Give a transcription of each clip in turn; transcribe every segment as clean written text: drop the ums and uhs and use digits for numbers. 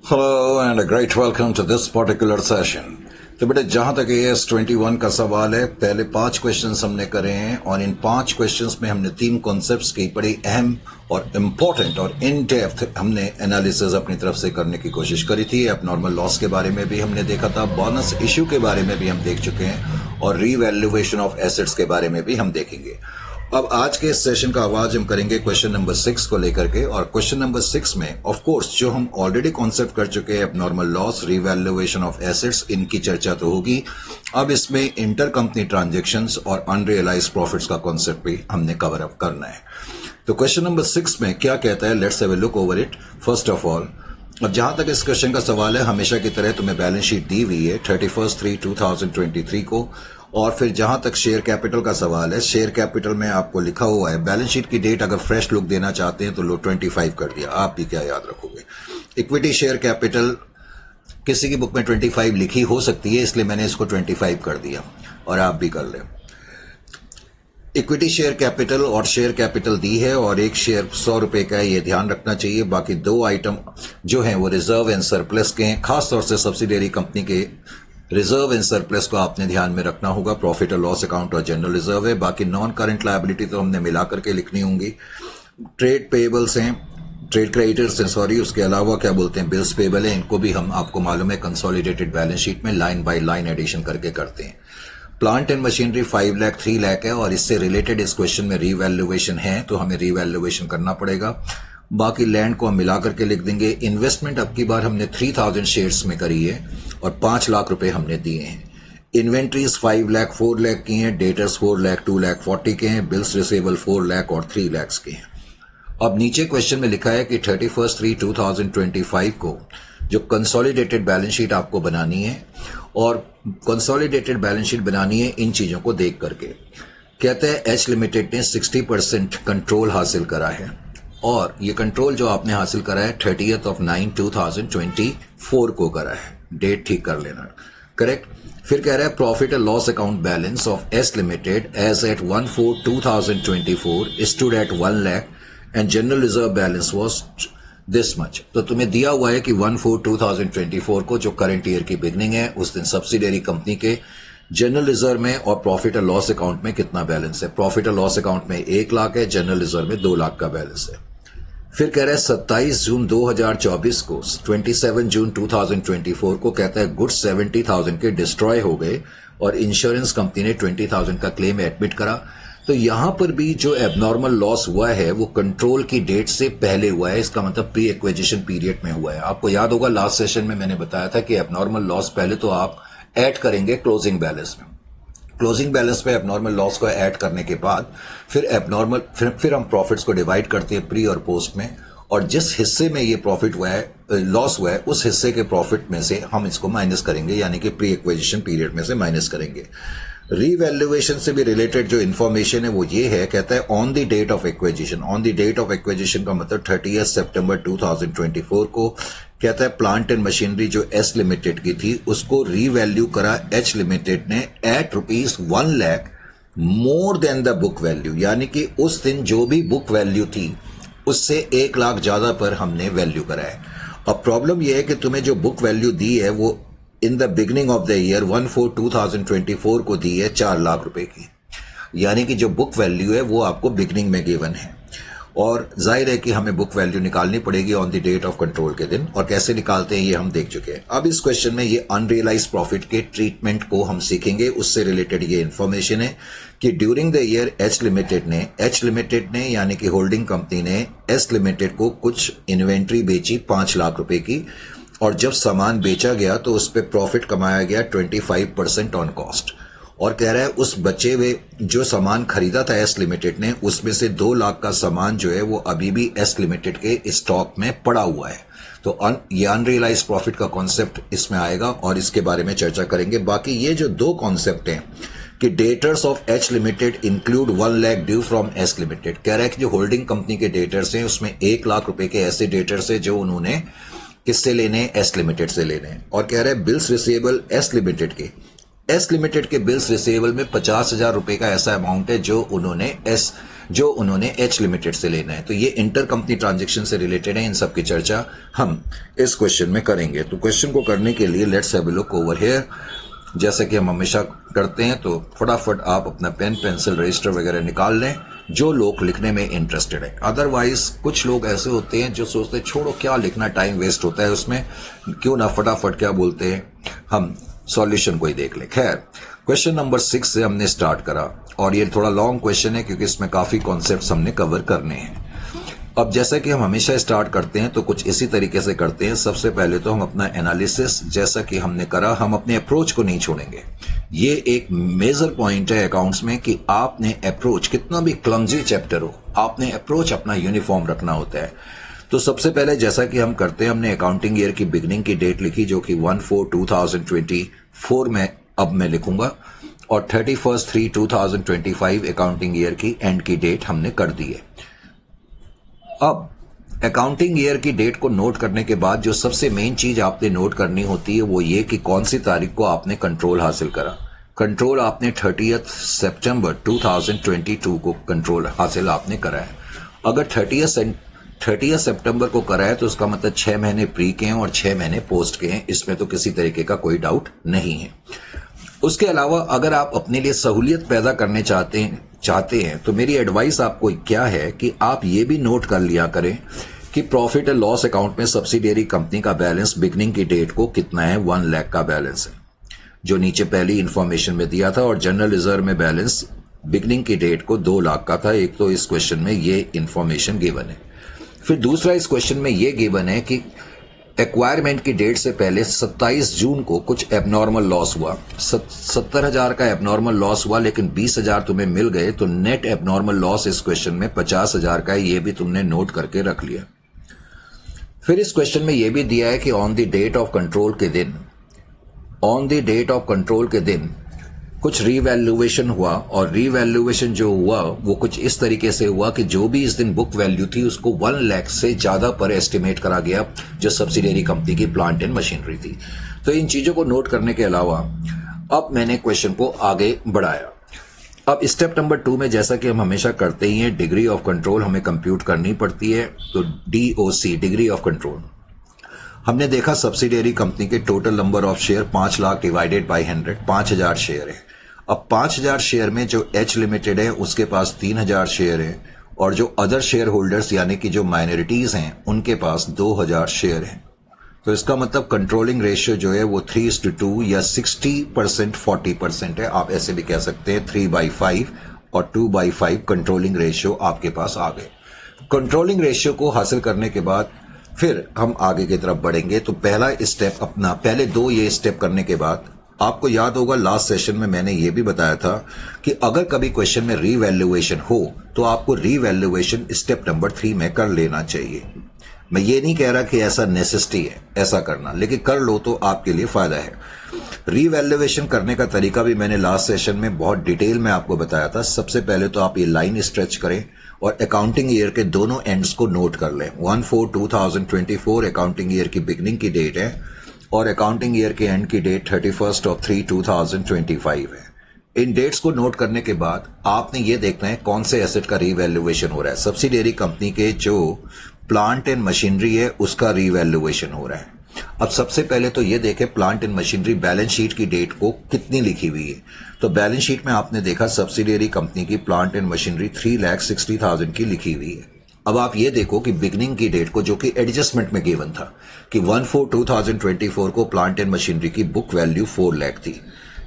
Hello and a great welcome to this particular session. तो बेटे जहां तक AS21 का सवाल है, पहले 5 क्वेश्चंस हमने करे हैं और इन 5 क्वेश्चंस में हमने 3 कॉन्सेप्ट्स की बड़ी अहम और इम्पोर्टेंट और इन डेप्थ हमने एनालिसिस अपनी तरफ से करने की कोशिश करी थी। एबनॉर्मल लॉस के बारे में भी हमने देखा था, बोनस इश्यू के बारे में भी हम देख चुके हैं और रीवैल्यूएशन ऑफ एसेट्स के बारे में भी हम देखेंगे। अब आज के इस सेशन का आवाज हम करेंगे क्वेश्चन नंबर 6 को लेकर के, और क्वेश्चन नंबर 6 में ऑफ कोर्स जो हम ऑलरेडी कॉन्सेप्ट कर चुके हैं, abnormal loss, revaluation of assets, इनकी चर्चा तो होगी। अब इसमें इंटर कंपनी ट्रांजैक्शंस और अनरियलाइज्ड प्रॉफिट्स का कॉन्सेप्ट भी हमने कवर अप करना है। तो क्वेश्चन नंबर 6 में क्या कहता है, let's have a look over it. First of all, अब जहां तक इस क्वेश्चन का सवाल है, हमेशा की तरह तुम्हें बैलेंस शीट दी हुई है 31/3/2023 को, और फिर जहां तक शेयर कैपिटल का सवाल है, शेयर कैपिटल में आपको लिखा हुआ है, बैलेंस शीट की डेट अगर फ्रेश लुक देना चाहते हैं तो लो 25 कर दिया। आप भी क्या याद रखोगे, इक्विटी शेयर कैपिटल किसी की बुक में 25 लिखी हो सकती है, इसलिए मैंने इसको 25 कर दिया और आप भी कर ले। इक्विटी शेयर कैपिटल और शेयर कैपिटल दी है और एक शेयर 100 रुपए का है, ये ध्यान रखना चाहिए। बाकी 2 आइटम जो हैं वो रिजर्व एंड सरप्लस के हैं, खासतौर से सब्सिडियरी कंपनी के रिजर्व एंड सरप्लस को आपने ध्यान में रखना होगा। प्रॉफिट और लॉस अकाउंट और जनरल रिजर्व है। बाकी नॉन करंट लायबिलिटी तो हमने मिला करके लिखनी होंगी। ट्रेड पेबल्स हैं, ट्रेड क्रेडिटर्स हैं, सॉरी, उसके अलावा क्या बोलते हैं, बिल्स पेबल है, इनको भी हम आपको मालूम है कंसोलिडेटेड बैलेंस शीट में लाइन बाय लाइन एडिशन करके करते हैं। Plant and machinery 5 lakh 3 lakh है और इससे रिलेटेड इस क्वेश्चन में रीवैल्यूएशन है, तो हमें रीवैल्यूएशन करना पड़ेगा। बाकी लैंड को हम मिला करके लिख देंगे। इन्वेस्टमेंट अब की बार हमने 3000 शेयर्स में करी है और 5 लाख रुपए हमने दिए हैं। इन्वेंट्रीज 5 लाख 4 लाख की हैं, डेटर्स 4 लाख 2 लाख 40 के हैं, बिल्स रिसेबल 4 लाख और 3 लाख के हैं। अब नीचे क्वेश्चन में लिखा है कि 31/3/2025 को जो कंसोलिडेटेड बैलेंस शीट आपको बनानी है, और कंसोलिडेटेड बैलेंस शीट बनानी है इन चीजों को देख करके। कहते हैं एच लिमिटेड ने 60% कंट्रोल हासिल करा है, और ये कंट्रोल जो आपने हासिल करा है 30/9/2024 को करा है। डेट ठीक कर लेना, करेक्ट। फिर कह रहा है profit and loss account balance of S limited as at 1/4/2024 stood at 1 lakh and general reserve balance was this much. तो तुम्हें दिया हुआ है कि 1/4/2024 को, जो करंट ईयर की बिगनिंग है, उस दिन सब्सिडियरी कंपनी के जनरल रिजर्व में और प्रॉफिट और लॉस अकाउंट में कितना बैलेंस है। प्रॉफिट और लॉस अकाउंट में 1 लाख है, जनरल रिजर्व में 2 लाख का बैलेंस है। फिर कह रहा है 27 जून 2024 को 27 जून 2024 को कहता है गुड्स 70,000 के डिस्ट्रॉय हो गए और इंश्योरेंस कंपनी ने 20,000 का क्लेम एडमिट करा। तो यहां पर भी जो एबनॉर्मल लॉस हुआ है वो कंट्रोल की डेट से पहले हुआ है, इसका मतलब प्री एक्विजिशन पीरियड में हुआ है। आपको याद होगा लास्ट सेशन में मैंने बताया था कि एबनॉर्मल लॉस पहले तो आप ऐड करेंगे क्लोजिंग बैलेंस में, क्लोजिंग बैलेंस में एबनॉर्मल लॉस को ऐड करने के बाद फिर एबनॉर्मल फिर हम प्रॉफिट्स को डिवाइड करते हैं प्री और पोस्ट में, और जिस हिस्से में ये प्रॉफिट हुआ है, लॉस हुआ है, उस हिस्से के प्रॉफिट में से हम इसको माइनस करेंगे, यानी कि प्री एक्विजिशन पीरियड में से माइनस करेंगे। रीवैल्यूएशन से भी रिलेटेड जो इन्फॉर्मेशन है वो ये है, कहता है on the date of acquisition. On the date of acquisition का मतलब 30 सितंबर 2024 को, कहता है प्लांट एंड मशीनरी जो एस लिमिटेड की थी उसको रीवैल्यू करा एच लिमिटेड ने at ₹1 lakh more than the book value, यानी कि उस दिन जो भी बुक वैल्यू थी उससे 1 लाख ज्यादा पर हमने वैल्यू करा है। अब प्रॉब्लम यह है कि तुम्हें जो बुक वैल्यू दी है वो in the beginning of the year 1/4/2024 को दी है 4 लाख रुपए की, यानी कि जो बुक वैल्यू है वो आपको बिगनिंग में गिवन है, और जाहिर है कि हमें बुक वैल्यू निकालनी पड़ेगी on the date of control के दिन, और कैसे निकालते हैं ये हम देख चुके हैं। अब इस क्वेश्चन में ये अनरियलाइज प्रॉफिट के ट्रीटमेंट को हम सीखेंगे, उससे रिलेटेड ये इंफॉर्मेशन है कि during the year H limited ने यानी कि होल्डिंग कंपनी ने एस लिमिटेड को कुछ इन्वेंट्री बेची 5 लाख रुपए की, और जब सामान बेचा गया तो उस पर प्रॉफिट कमाया गया 25% ऑन कॉस्ट, और कह रहा है उस बचे हुए जो सामान खरीदा था एस लिमिटेड ने, उसमें से 2 लाख का सामान जो है वो अभी भी एस लिमिटेड के स्टॉक में पड़ा हुआ है। तो ये अनरियलाइज प्रॉफिट का कॉन्सेप्ट इसमें आएगा और इसके बारे में चर्चा करेंगे। बाकी ये जो 2 कॉन्सेप्ट हैं कि debtors of H limited include 1 lakh due from S limited, कह रहा है कि जो होल्डिंग कंपनी के डेटर्स हैं उसमें 1 लाख रुपए के ऐसे डेटर्स है जो उन्होंने किससे लेने, एस लिमिटेड से लेने, और कह रहा है बिल्स रिसेबल एस लिमिटेड के बिल्स रिसेबल में 50,000 रुपए का ऐसा अमाउंट है जो उन्होंने एस जो उन्होंने एच लिमिटेड से लेना है। तो ये इंटर कंपनी ट्रांजेक्शन से रिलेटेड है, इन सब की चर्चा हम इस क्वेश्चन में करेंगे। तो क्वेश्चन को करने के लिए let's have a look over here. जैसा कि हम हमेशा करते हैं, तो फटाफट आप अपना पेन पेंसिल रजिस्टर वगैरह निकाल लें, जो लोग लिखने में इंटरेस्टेड है। अदरवाइज कुछ लोग ऐसे होते हैं जो सोचते हैं छोड़ो क्या लिखना, टाइम वेस्ट होता है उसमें, क्यों ना फटाफट क्या बोलते हैं हम सॉल्यूशन को ही देख लें। खैर, क्वेश्चन नंबर 6 से हमने स्टार्ट करा और ये थोड़ा लॉन्ग क्वेश्चन है क्योंकि इसमें काफी कॉन्सेप्ट्स हमने कवर करने हैं। अब जैसा कि हम हमेशा स्टार्ट करते हैं तो कुछ इसी तरीके से करते हैं। सबसे पहले तो हम अपना एनालिसिस जैसा कि हमने करा, हम अपने अप्रोच को नहीं छोड़ेंगे। ये एक मेजर पॉइंट है अकाउंट्स में कि आपने अप्रोच, कितना भी क्लमजी चैप्टर हो, आपने अप्रोच अपना यूनिफॉर्म रखना होता है। तो सबसे पहले जैसा कि हम करते हैं, हमने अकाउंटिंग ईयर की बिगनिंग की डेट लिखी जो कि 1/4/2024 में अब मैं लिखूंगा, और 31/3/2025 अकाउंटिंग ईयर की एंड की डेट हमने कर दी है। अब अकाउंटिंग ईयर की डेट को नोट करने के बाद जो सबसे मेन चीज आपने नोट करनी होती है वो ये कि कौन सी तारीख को आपने कंट्रोल हासिल करा। कंट्रोल आपने 30 सितंबर 2022 को कंट्रोल हासिल आपने करा है। अगर 30 सितंबर को करा है तो उसका मतलब 6 महीने प्री के हैं और 6 महीने पोस्ट के हैं, इसमें तो किसी तरीके का कोई डाउट नहीं है। उसके अलावा अगर आप अपने लिए सहूलियत पैदा करने चाहते हैं तो मेरी एडवाइस आपको क्या है कि आप ये भी नोट कर लिया करें कि प्रॉफिट एंड लॉस अकाउंट में सब्सिडियरी कंपनी का बैलेंस बिगनिंग की डेट को कितना है, 1 लाख का बैलेंस है, जो नीचे पहली इंफॉर्मेशन में दिया था, और जनरल रिजर्व में बैलेंस बिगनिंग की डेट को 2 लाख का था। एक तो इस क्वेश्चन में ये इंफॉर्मेशन गिवन है। फिर दूसरा इस क्वेश्चन में ये गिवन है कि एक्वायरमेंट की डेट से पहले 27 जून को कुछ एबनॉर्मल लॉस हुआ, 70,000 का एबनॉर्मल लॉस हुआ, लेकिन 20,000 तुम्हें मिल गए, तो नेट एबनॉर्मल लॉस इस क्वेश्चन में 50,000 का है। ये भी तुमने नोट करके रख लिया। फिर इस क्वेश्चन में यह भी दिया है कि on the date of control के दिन कुछ रीवैल्यूएशन हुआ, और रीवैल्यूएशन जो हुआ वो कुछ इस तरीके से हुआ कि जो भी इस दिन बुक वैल्यू थी उसको 1 लाख से ज्यादा पर एस्टिमेट करा गया, जो सब्सिडियरी कंपनी की प्लांट एंड मशीनरी थी। तो इन चीजों को नोट करने के अलावा अब मैंने क्वेश्चन को आगे बढ़ाया। अब स्टेप नंबर 2 में जैसा कि हम हमेशा करते ही हैं, डिग्री ऑफ कंट्रोल हमें कंप्यूट करनी पड़ती है। तो DOC, डिग्री ऑफ कंट्रोल, हमने देखा सब्सिडियरी कंपनी के total number of share 5 lakh divided by 100, 5,000 share है। अब 5,000 शेयर में जो एच लिमिटेड है उसके पास 3,000 शेयर है, और जो अदर शेयर होल्डर्स यानी कि जो माइनॉरिटीज हैं उनके पास 2,000 शेयर है। तो इसका मतलब कंट्रोलिंग रेशियो जो है वो 3:2 या 60% 40% है। आप ऐसे भी कह सकते हैं 3/5 और 2/5 कंट्रोलिंग रेशियो आपके पास आ गए। कंट्रोलिंग रेशियो को हासिल करने के बाद फिर हम आगे की तरफ बढ़ेंगे। तो पहला स्टेप अपना, पहले 2 ये स्टेप करने के बाद आपको याद होगा लास्ट सेशन में मैंने ये भी बताया था कि अगर कभी क्वेश्चन में रीवैल्यूएशन हो तो आपको रीवैल्यूएशन स्टेप नंबर 3 में कर लेना चाहिए। मैं ये नहीं कह रहा कि ऐसा नेसेसिटी है ऐसा करना, लेकिन कर लो तो आपके लिए फायदा है। रीवैल्यूएशन करने का तरीका भी मैंने लास्ट सेशन में बहुत डिटेल में आपको बताया था। सबसे पहले तो आप ये लाइन स्ट्रेच करें और अकाउंटिंग ईयर के दोनों एंड्स को नोट कर लें। 1/4/2024 अकाउंटिंग ईयर की बिगनिंग की डेट है और अकाउंटिंग ईयर के एंड की डेट 31/3/2025 है। इन डेट्स को नोट करने के बाद आपने ये देखना है कौन से एसेट का रीवैल्यूएशन हो रहा है। सब्सिडियरी कंपनी के जो प्लांट एंड मशीनरी है उसका रीवैल्यूएशन हो रहा है। अब सबसे पहले तो ये देखें plant and machinery balance sheet की डेट को कितनी लिखी हुई है। तो बैलेंस शीट में आपने देखा सब्सिडियरी कंपनी की प्लांट एंड मशीनरी 3,60,000 की लिखी हुई है। अब आप ये देखो कि बिगनिंग की डेट को, जो कि एडजस्टमेंट में गिवन था कि 1/4/2024 को प्लांट एंड मशीनरी की बुक वैल्यू 4 लाख थी,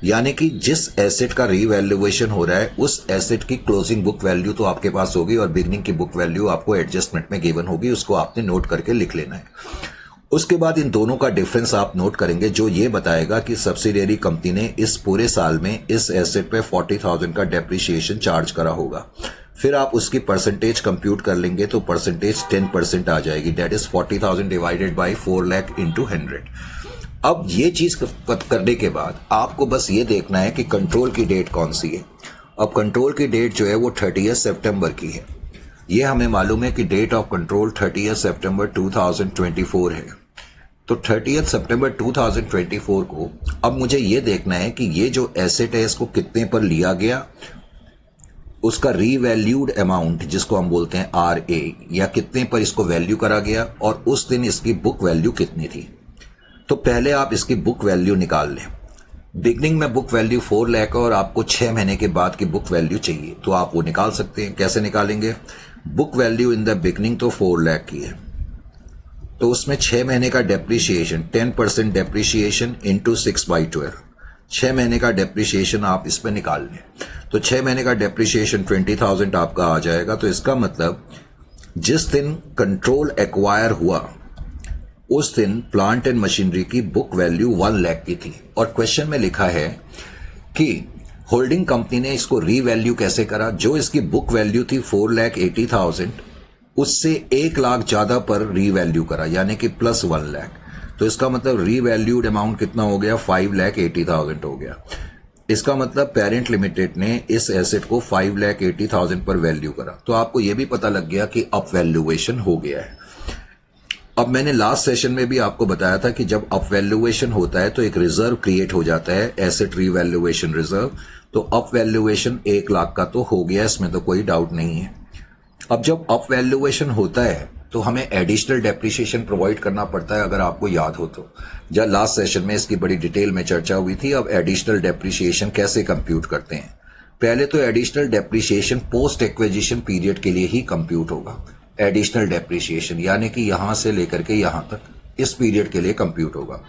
यानी कि जिस एसेट का रीवैल्यूएशन हो रहा है उस एसेट की क्लोजिंग बुक वैल्यू तो आपके पास होगी और बिगनिंग की बुक वैल्यू आपको एडजस्टमेंट में गिवन होगी, उसको आपने नोट करके लिख लेना है। उसके बाद इन दोनों का डिफरेंस आप नोट करेंगे जो ये बताएगा कि सब्सिडियरी कंपनी ने इस पूरे साल में इस एसेट पे 40,000 का डेप्रिसिएशन चार्ज करा होगा। फिर आप उसकी परसेंटेज कंप्यूट कर लेंगे तो परसेंटेज 10% आ जाएगी, that is 40,000 divided by 4 lakh into 100। अब ये चीज करने के बाद आपको बस ये देखना है कि कंट्रोल की डेट कौन सी है। अब कंट्रोल की डेट जो है वो 30 सितंबर की है। ये हमें मालूम है कि डेट ऑफ कंट्रोल 30 सितंबर 2024 है। तो 30 सितंबर 2024 को अब मुझे ये देखना है कि ये जो एसेट है इसको कितने पर लिया गया उसका रीवैल्यूड अमाउंट जिसको हम बोलते हैं RA, या कितने पर इसको वैल्यू करा गया और उस दिन इसकी बुक वैल्यू कितनी थी। तो पहले आप इसकी बुक वैल्यू निकाल लें। बिगनिंग में बुक वैल्यू 4 लाख और आपको 6 महीने के बाद की बुक वैल्यू चाहिए, तो आप वो निकाल सकते हैं। कैसे निकालेंगे? Book value in the beginning तो 4 लाख की है, तो उसमें 6 महीने का डेप्रीशिएशन 10% डेप्रीशिएशन इंटू 6/12, 6 महीने का डेप्रीशिएशन आप इस पे निकाल लें। तो 6 महीने का डेप्रीशिएशन 20,000 आपका आ जाएगा। तो इसका मतलब जिस दिन कंट्रोल एक्वायर हुआ उस दिन प्लांट एंड मशीनरी की बुक वैल्यू 1 लाख की थी, और क्वेश्चन में लिखा है कि होल्डिंग कंपनी ने इसको रीवैल्यू कैसे करा। जो इसकी बुक वैल्यू थी 4,80,000, उससे 1 लाख ज्यादा पर रीवैल्यू करा, यानी कि प्लस 1 लाख। तो इसका मतलब रीवैल्यूड अमाउंट कितना हो गया? 5,80,000 हो गया। इसका मतलब पेरेंट लिमिटेड ने इस एसेट को 5,80,000 पर वैल्यू करा। तो आपको यह भी पता लग गया कि अप वैल्यूएशन हो गया है। अब मैंने लास्ट सेशन में भी आपको बताया था कि जब अप वैल्यूएशन होता है तो एक रिजर्व क्रिएट हो जाता है, एसेट रीवैल्यूएशन रिजर्व। तो अप वैल्यूएशन 1 लाख का तो हो गया, इसमें तो कोई डाउट नहीं है। अब जब अप वैल्यूएशन होता है तो हमें एडिशनल डेप्रिसिएशन प्रोवाइड करना पड़ता है, अगर आपको याद हो तो। जब लास्ट सेशन में इसकी बड़ी डिटेल में चर्चा हुई थी। अब एडिशनल डेप्रिसिएशन कैसे कंप्यूट करते हैं? पहले तो additional depreciation post acquisition period के लिए ही कंप्यूट होगा। एडिशनल डेप्रिसिएशन यानी कि यहां से लेकर के यहां तक इस पीरियड के लिए कंप्यूट होगा।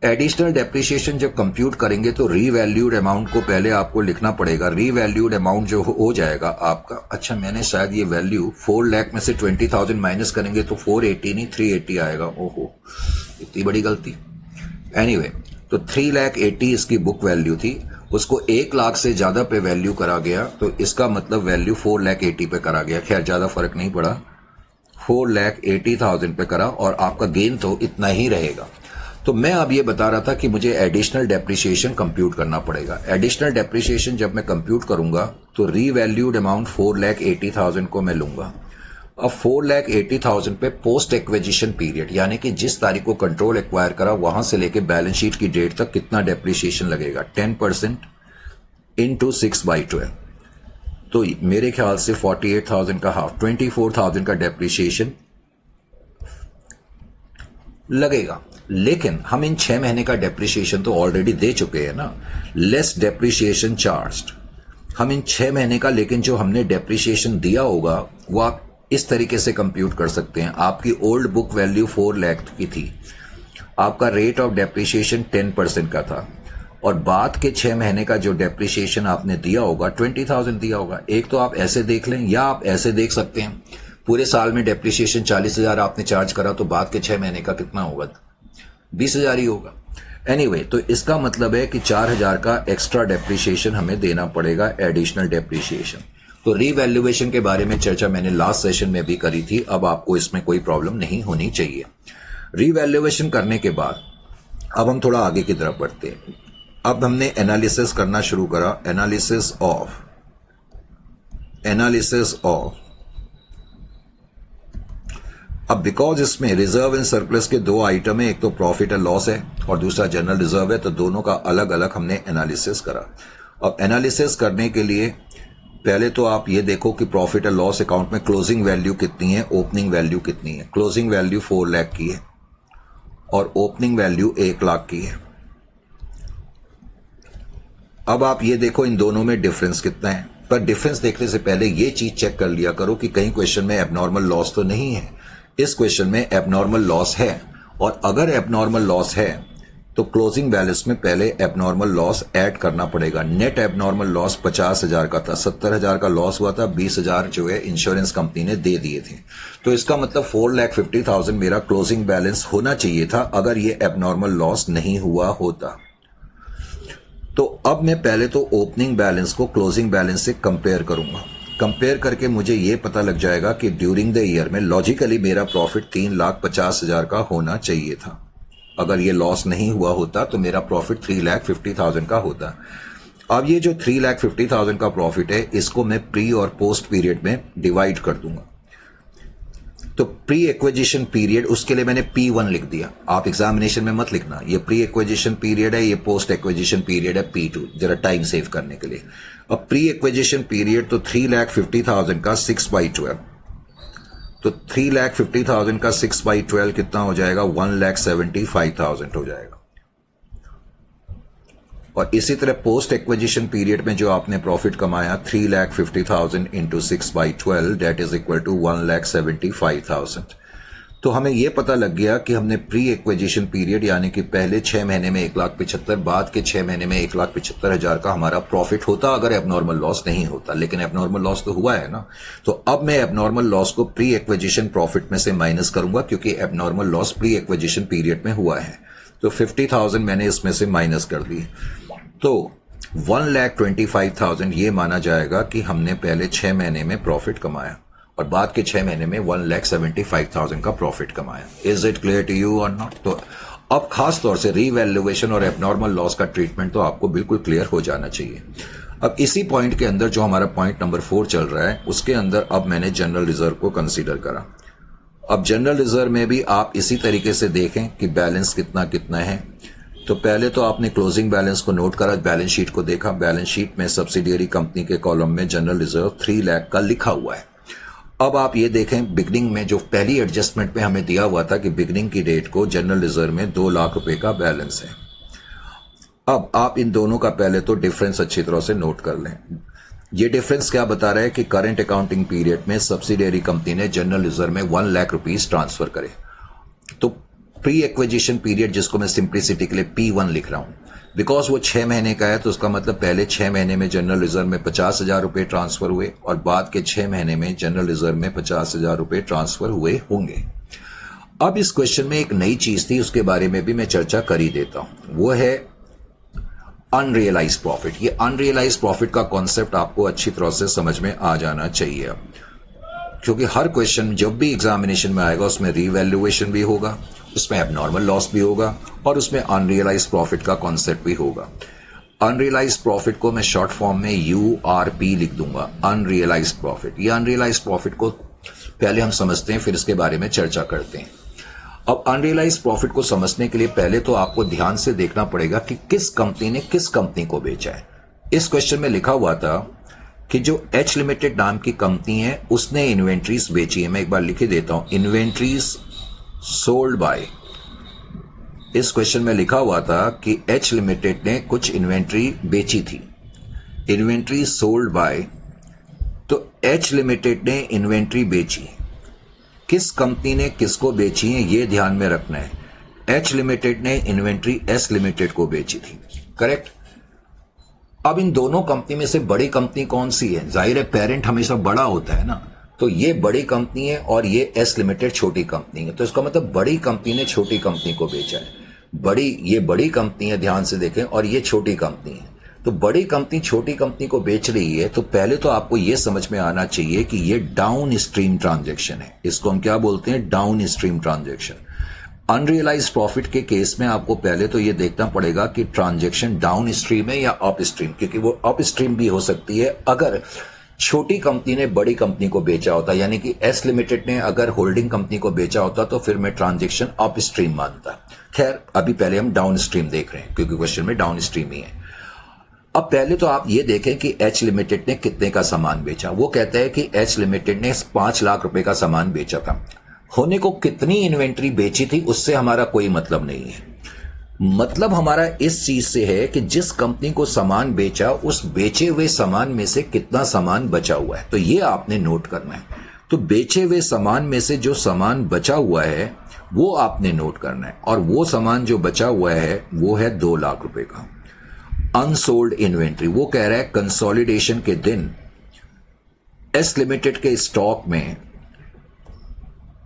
एडिशनल डेप्रिसिएशन जब कंप्यूट करेंगे तो रीवैल्यूड अमाउंट को पहले आपको लिखना पड़ेगा। रीवैल्यूड अमाउंट जो हो जाएगा आपका, अच्छा मैंने शायद ये वैल्यू 4 लाख में से 20,000 माइनस करेंगे तो 480 नहीं 380 आएगा। ओहो, इतनी बड़ी गलती। एनीवे, तो 3,80,000 इसकी बुक वैल्यू थी, उसको 1 लाख से ज्यादा पे वैल्यू करा गया, तो इसका मतलब वैल्यू 4,80,000 पे करा गया। खैर ज्यादा फर्क नहीं पड़ा, 4,80,000 पे करा और आपका गेन तो इतना ही रहेगा। तो मैं अब ये बता रहा था कि मुझे एडिशनल डेप्रिसिएशन कंप्यूट करना पड़ेगा। एडिशनल डेप्रिसिएशन जब मैं कंप्यूट करूंगा तो रीवैल्यूड अमाउंट 4,80,000 को मैं लूंगा। अब 4,80,000 पे पोस्ट एक्विजिशन पीरियड, यानी कि जिस तारीख को कंट्रोल एक्वायर करा वहां से लेके बैलेंस शीट की डेट तक कितना डेप्रिसिएशन लगेगा? 10% इंटू 6/12। तो मेरे ख्याल से 48,000 का हाफ, 24,000 का डेप्रिसिएशन लगेगा। लेकिन हम इन 6 महीने का डेप्रिसिएशन तो ऑलरेडी दे चुके हैं ना, लेस डेप्रिसिएशन चार्ज्ड। हम इन 6 महीने का, लेकिन जो हमने डेप्रिसिएशन दिया होगा वो आप इस तरीके से कंप्यूट कर सकते हैं। आपकी ओल्ड बुक वैल्यू 4 लाख की थी, आपका रेट ऑफ डेप्रिसिएशन 10% का था, और बाद के 6 महीने का जो डेप्रिसिएशन आपने दिया होगा 20,000 दिया होगा। एक तो आप ऐसे देख लें या आप ऐसे देख सकते हैं, पूरे साल में डेप्रिसिएशन 40,000 आपने चार्ज करा तो बाद के 6 महीने का कितना होगा? 20,000 ही होगा। एनीवे, तो इसका मतलब है कि 4,000 का एक्स्ट्रा डेप्रिसिएशन हमें देना पड़ेगा, एडिशनल डेप्रिसिएशन। तो रीवैल्यूएशन के बारे में चर्चा मैंने लास्ट सेशन में भी करी थी, अब आपको इसमें कोई प्रॉब्लम नहीं होनी चाहिए। रीवैल्यूएशन करने के बाद अब हम थोड़ा आगे की तरफ बढ़ते हैं। अब हमने एनालिसिस करना शुरू करा, एनालिसिस ऑफ। अब बिकॉज इसमें रिजर्व एंड सरप्लस के 2 आइटम है, एक तो प्रॉफिट एंड लॉस है और दूसरा जनरल रिजर्व है, तो दोनों का अलग अलग हमने एनालिसिस करा। अब एनालिसिस करने के लिए पहले तो आप ये देखो कि प्रॉफिट एंड लॉस अकाउंट में क्लोजिंग वैल्यू कितनी है, ओपनिंग वैल्यू कितनी है। क्लोजिंग वैल्यू 4 लाख की है और ओपनिंग वैल्यू 1 लाख की है। अब आप ये देखो इन दोनों में डिफरेंस कितना है, पर डिफरेंस देखने से पहले ये चीज चेक कर लिया करो कि कहीं क्वेश्चन में एबनॉर्मल लॉस तो नहीं है। इस क्वेश्चन में एबनॉर्मल लॉस है, और अगर एबनॉर्मल लॉस है तो क्लोजिंग बैलेंस में पहले एबनॉर्मल लॉस ऐड करना पड़ेगा। नेट एबनॉर्मल लॉस 50,000 का था, 70,000 का लॉस हुआ था, 20,000 जो है इंश्योरेंस कंपनी ने दे दिए थे। तो इसका मतलब 4,50,000 मेरा क्लोजिंग बैलेंस होना चाहिए था अगर ये एबनॉर्मल लॉस नहीं हुआ होता। तो अब मैं पहले तो ओपनिंग बैलेंस को क्लोजिंग बैलेंस से कंपेयर करूंगा। कंपेयर करके मुझे ये पता लग जाएगा कि ड्यूरिंग द ईयर में लॉजिकली मेरा प्रॉफिट 3,50,000 का होना चाहिए था। अगर ये लॉस नहीं हुआ होता तो मेरा प्रॉफिट 3,50,000 का होता। अब ये जो 3,50,000 का प्रॉफिट है, इसको मैं प्री और पोस्ट पीरियड में डिवाइड कर दूंगा। तो प्री एक्विजिशन पीरियड, उसके लिए मैंने P1 लिख दिया, आप एग्जामिनेशन में मत लिखना, ये प्री एक्विजिशन पीरियड है, ये पोस्ट एक्विजिशन पीरियड है P2, जरा टाइम सेव करने के लिए। अब प्री एक्विजिशन पीरियड तो 3,50,000 का 6/12, तो 3,50,000 का 6/12 कितना हो जाएगा, 1,75,000 हो जाएगा। और इसी तरह पोस्ट एक्विजिशन पीरियड में जो आपने प्रॉफिट कमाया 3,50,000 into 6/12 that is equal to 1,75,000। तो हमें यह पता लग गया कि हमने प्री एक्विजिशन पीरियड यानी कि पहले 6 महीने में 1,75,000, बाद के 6 महीने में 1,75,000 का हमारा प्रॉफिट होता अगर एबनॉर्मल लॉस नहीं होता, लेकिन एबनॉर्मल लॉस तो हुआ है ना। तो अब मैं एबनॉर्मल लॉस को प्री एक्विजिशन प्रॉफिट में से माइनस करूंगा क्योंकि abnormal loss pre acquisition period में हुआ है। तो 50,000 मैंने इसमें से माइनस कर दी, तो 1,25,000 ये माना जाएगा कि हमने पहले 6 महीने में प्रॉफिट कमाया और बाद के 6 महीने में 1,75,000 का प्रॉफिट कमाया। Is it clear to you or not? तो अब खास तौर से रीवैल्यूएशन और एबनॉर्मल लॉस का ट्रीटमेंट तो आपको बिल्कुल क्लियर हो जाना चाहिए। अब इसी पॉइंट के अंदर जो हमारा पॉइंट नंबर 4 चल रहा है उसके अंदर अब मैंने जनरल रिजर्व को कंसीडर करा। अब जनरल रिजर्व में भी आप इसी तरीके से देखें कि बैलेंस कितना कितना है। तो पहले तो आपने क्लोजिंग बैलेंस को नोट करा, बैलेंस शीट को देखा, बैलेंस शीट में सब्सिडियरी कंपनी के कॉलम में जनरल रिजर्व 3 लाख का लिखा हुआ है। अब आप ये देखें बिगनिंग में जो पहली एडजस्टमेंट में हमें दिया हुआ था कि बिगनिंग की डेट को जनरल रिजर्व में 2 लाख रुपए का बैलेंस है। अब आप इन दोनों का पहले तो डिफरेंस अच्छी तरह से नोट कर लें। ये डिफरेंस क्या बता रहा है कि करंट अकाउंटिंग पीरियड में सब्सिडियरी कंपनी ने जनरल रिजर्व में 1 लाख रुपीस ट्रांसफर करे। तो प्री एक्विजिशन पीरियड जिसको मैं सिंप्लिसिटी के लिए P1 लिख रहा हूं, बिकॉज वो 6 महीने का है तो उसका मतलब पहले 6 महीने में जनरल रिजर्व में 50,000 रुपए ट्रांसफर हुए और बाद के 6 महीने में जनरल रिजर्व में 50,000 रुपए ट्रांसफर हुए होंगे। अब इस क्वेश्चन में एक नई चीज थी, उसके बारे में भी मैं चर्चा कर ही देता हूं, वो है अनरियलाइज्ड प्रॉफिट। ये अनरियलाइज्ड प्रॉफिट का कॉन्सेप्ट आपको अच्छी तरह से समझ में आ जाना चाहिए, क्योंकि हर क्वेश्चन जब भी एग्जामिनेशन में आएगा उसमें रीवैल्यूएशन भी होगा, उसमें एबनॉर्मल लॉस भी होगा और उसमें अनरियलाइज्ड प्रॉफिट का कॉन्सेप्ट भी होगा। अनरियलाइज्ड प्रॉफिट को मैं शॉर्ट फॉर्म में URP लिख दूंगा, अनरियलाइज्ड प्रॉफिट। ये अनरियलाइज्ड प्रॉफिट को पहले हम समझते हैं, फिर इसके बारे में चर्चा करते हैं। अब अनरियलाइज्ड प्रॉफिट को समझने के लिए पहले तो आपको ध्यान से देखना पड़ेगा कि किस कंपनी ने किस कंपनी को बेचा है। इस क्वेश्चन में लिखा हुआ था कि जो H लिमिटेड नाम की कंपनी है उसने इन्वेंट्रीज बेची है। मैं एक बार लिख देता हूं, इन्वेंट्रीज सोल्ड बाय। इस क्वेश्चन में लिखा हुआ था कि H लिमिटेड ने कुछ इन्वेंट्री बेची थी, इन्वेंट्री सोल्ड बाय। तो H लिमिटेड ने इन्वेंट्री बेची, किस कंपनी ने किसको बेची है ये ध्यान में रखना है। H लिमिटेड ने इन्वेंट्री S लिमिटेड को बेची थी, करेक्ट। अब इन दोनों कंपनी में से बड़ी कंपनी कौन सी है? जाहिर है पेरेंट हमेशा बड़ा होता है ना, तो ये बड़ी कंपनी है और ये S लिमिटेड छोटी कंपनी है। तो इसका मतलब बड़ी कंपनी ने छोटी कंपनी को बेचा है। ये बड़ी कंपनी है, ध्यान से देखें, और ये छोटी कंपनी है। तो बड़ी कंपनी छोटी कंपनी को बेच रही है, तो पहले तो आपको यह समझ में आना चाहिए कि ये डाउन स्ट्रीम ट्रांजैक्शन है। इसको हम क्या बोलते हैं? Down stream transaction. Unrealised profit के केस में आपको पहले तो ये देखना पड़ेगा कि ट्रांजैक्शन डाउन स्ट्रीम है या अप स्ट्रीम, क्योंकि वो अप स्ट्रीम भी हो सकती है अगर छोटी कंपनी ने बड़ी कंपनी को बेचा होता, यानी कि S लिमिटेड ने अगर होल्डिंग कंपनी को बेचा होता तो फिर मैं ट्रांजैक्शन अप स्ट्रीम मानता। खैर अभी पहले हम डाउन स्ट्रीम देख रहे हैं क्योंकि क्वेश्चन में डाउन स्ट्रीम ही है। अब पहले तो आप ये देखें कि H लिमिटेड ने कितने का सामान बेचा। वो कहता है कि H लिमिटेड ने 5 लाख रुपए का सामान बेचा था। होने को कितनी इन्वेंट्री बेची थी उससे हमारा कोई मतलब नहीं है। मतलब हमारा इस चीज से है कि जिस कंपनी को सामान बेचा उस बेचे हुए सामान में से कितना सामान बचा हुआ है, तो ये आपने नोट करना है। तो बेचे हुए सामान में से जो सामान बचा हुआ है वो आपने नोट करना है, और वो सामान जो बचा हुआ है वो है 2 लाख रुपए का अनसोल्ड इन्वेंट्री। वो कह रहा है कंसोलिडेशन के दिन S लिमिटेड के स्टॉक में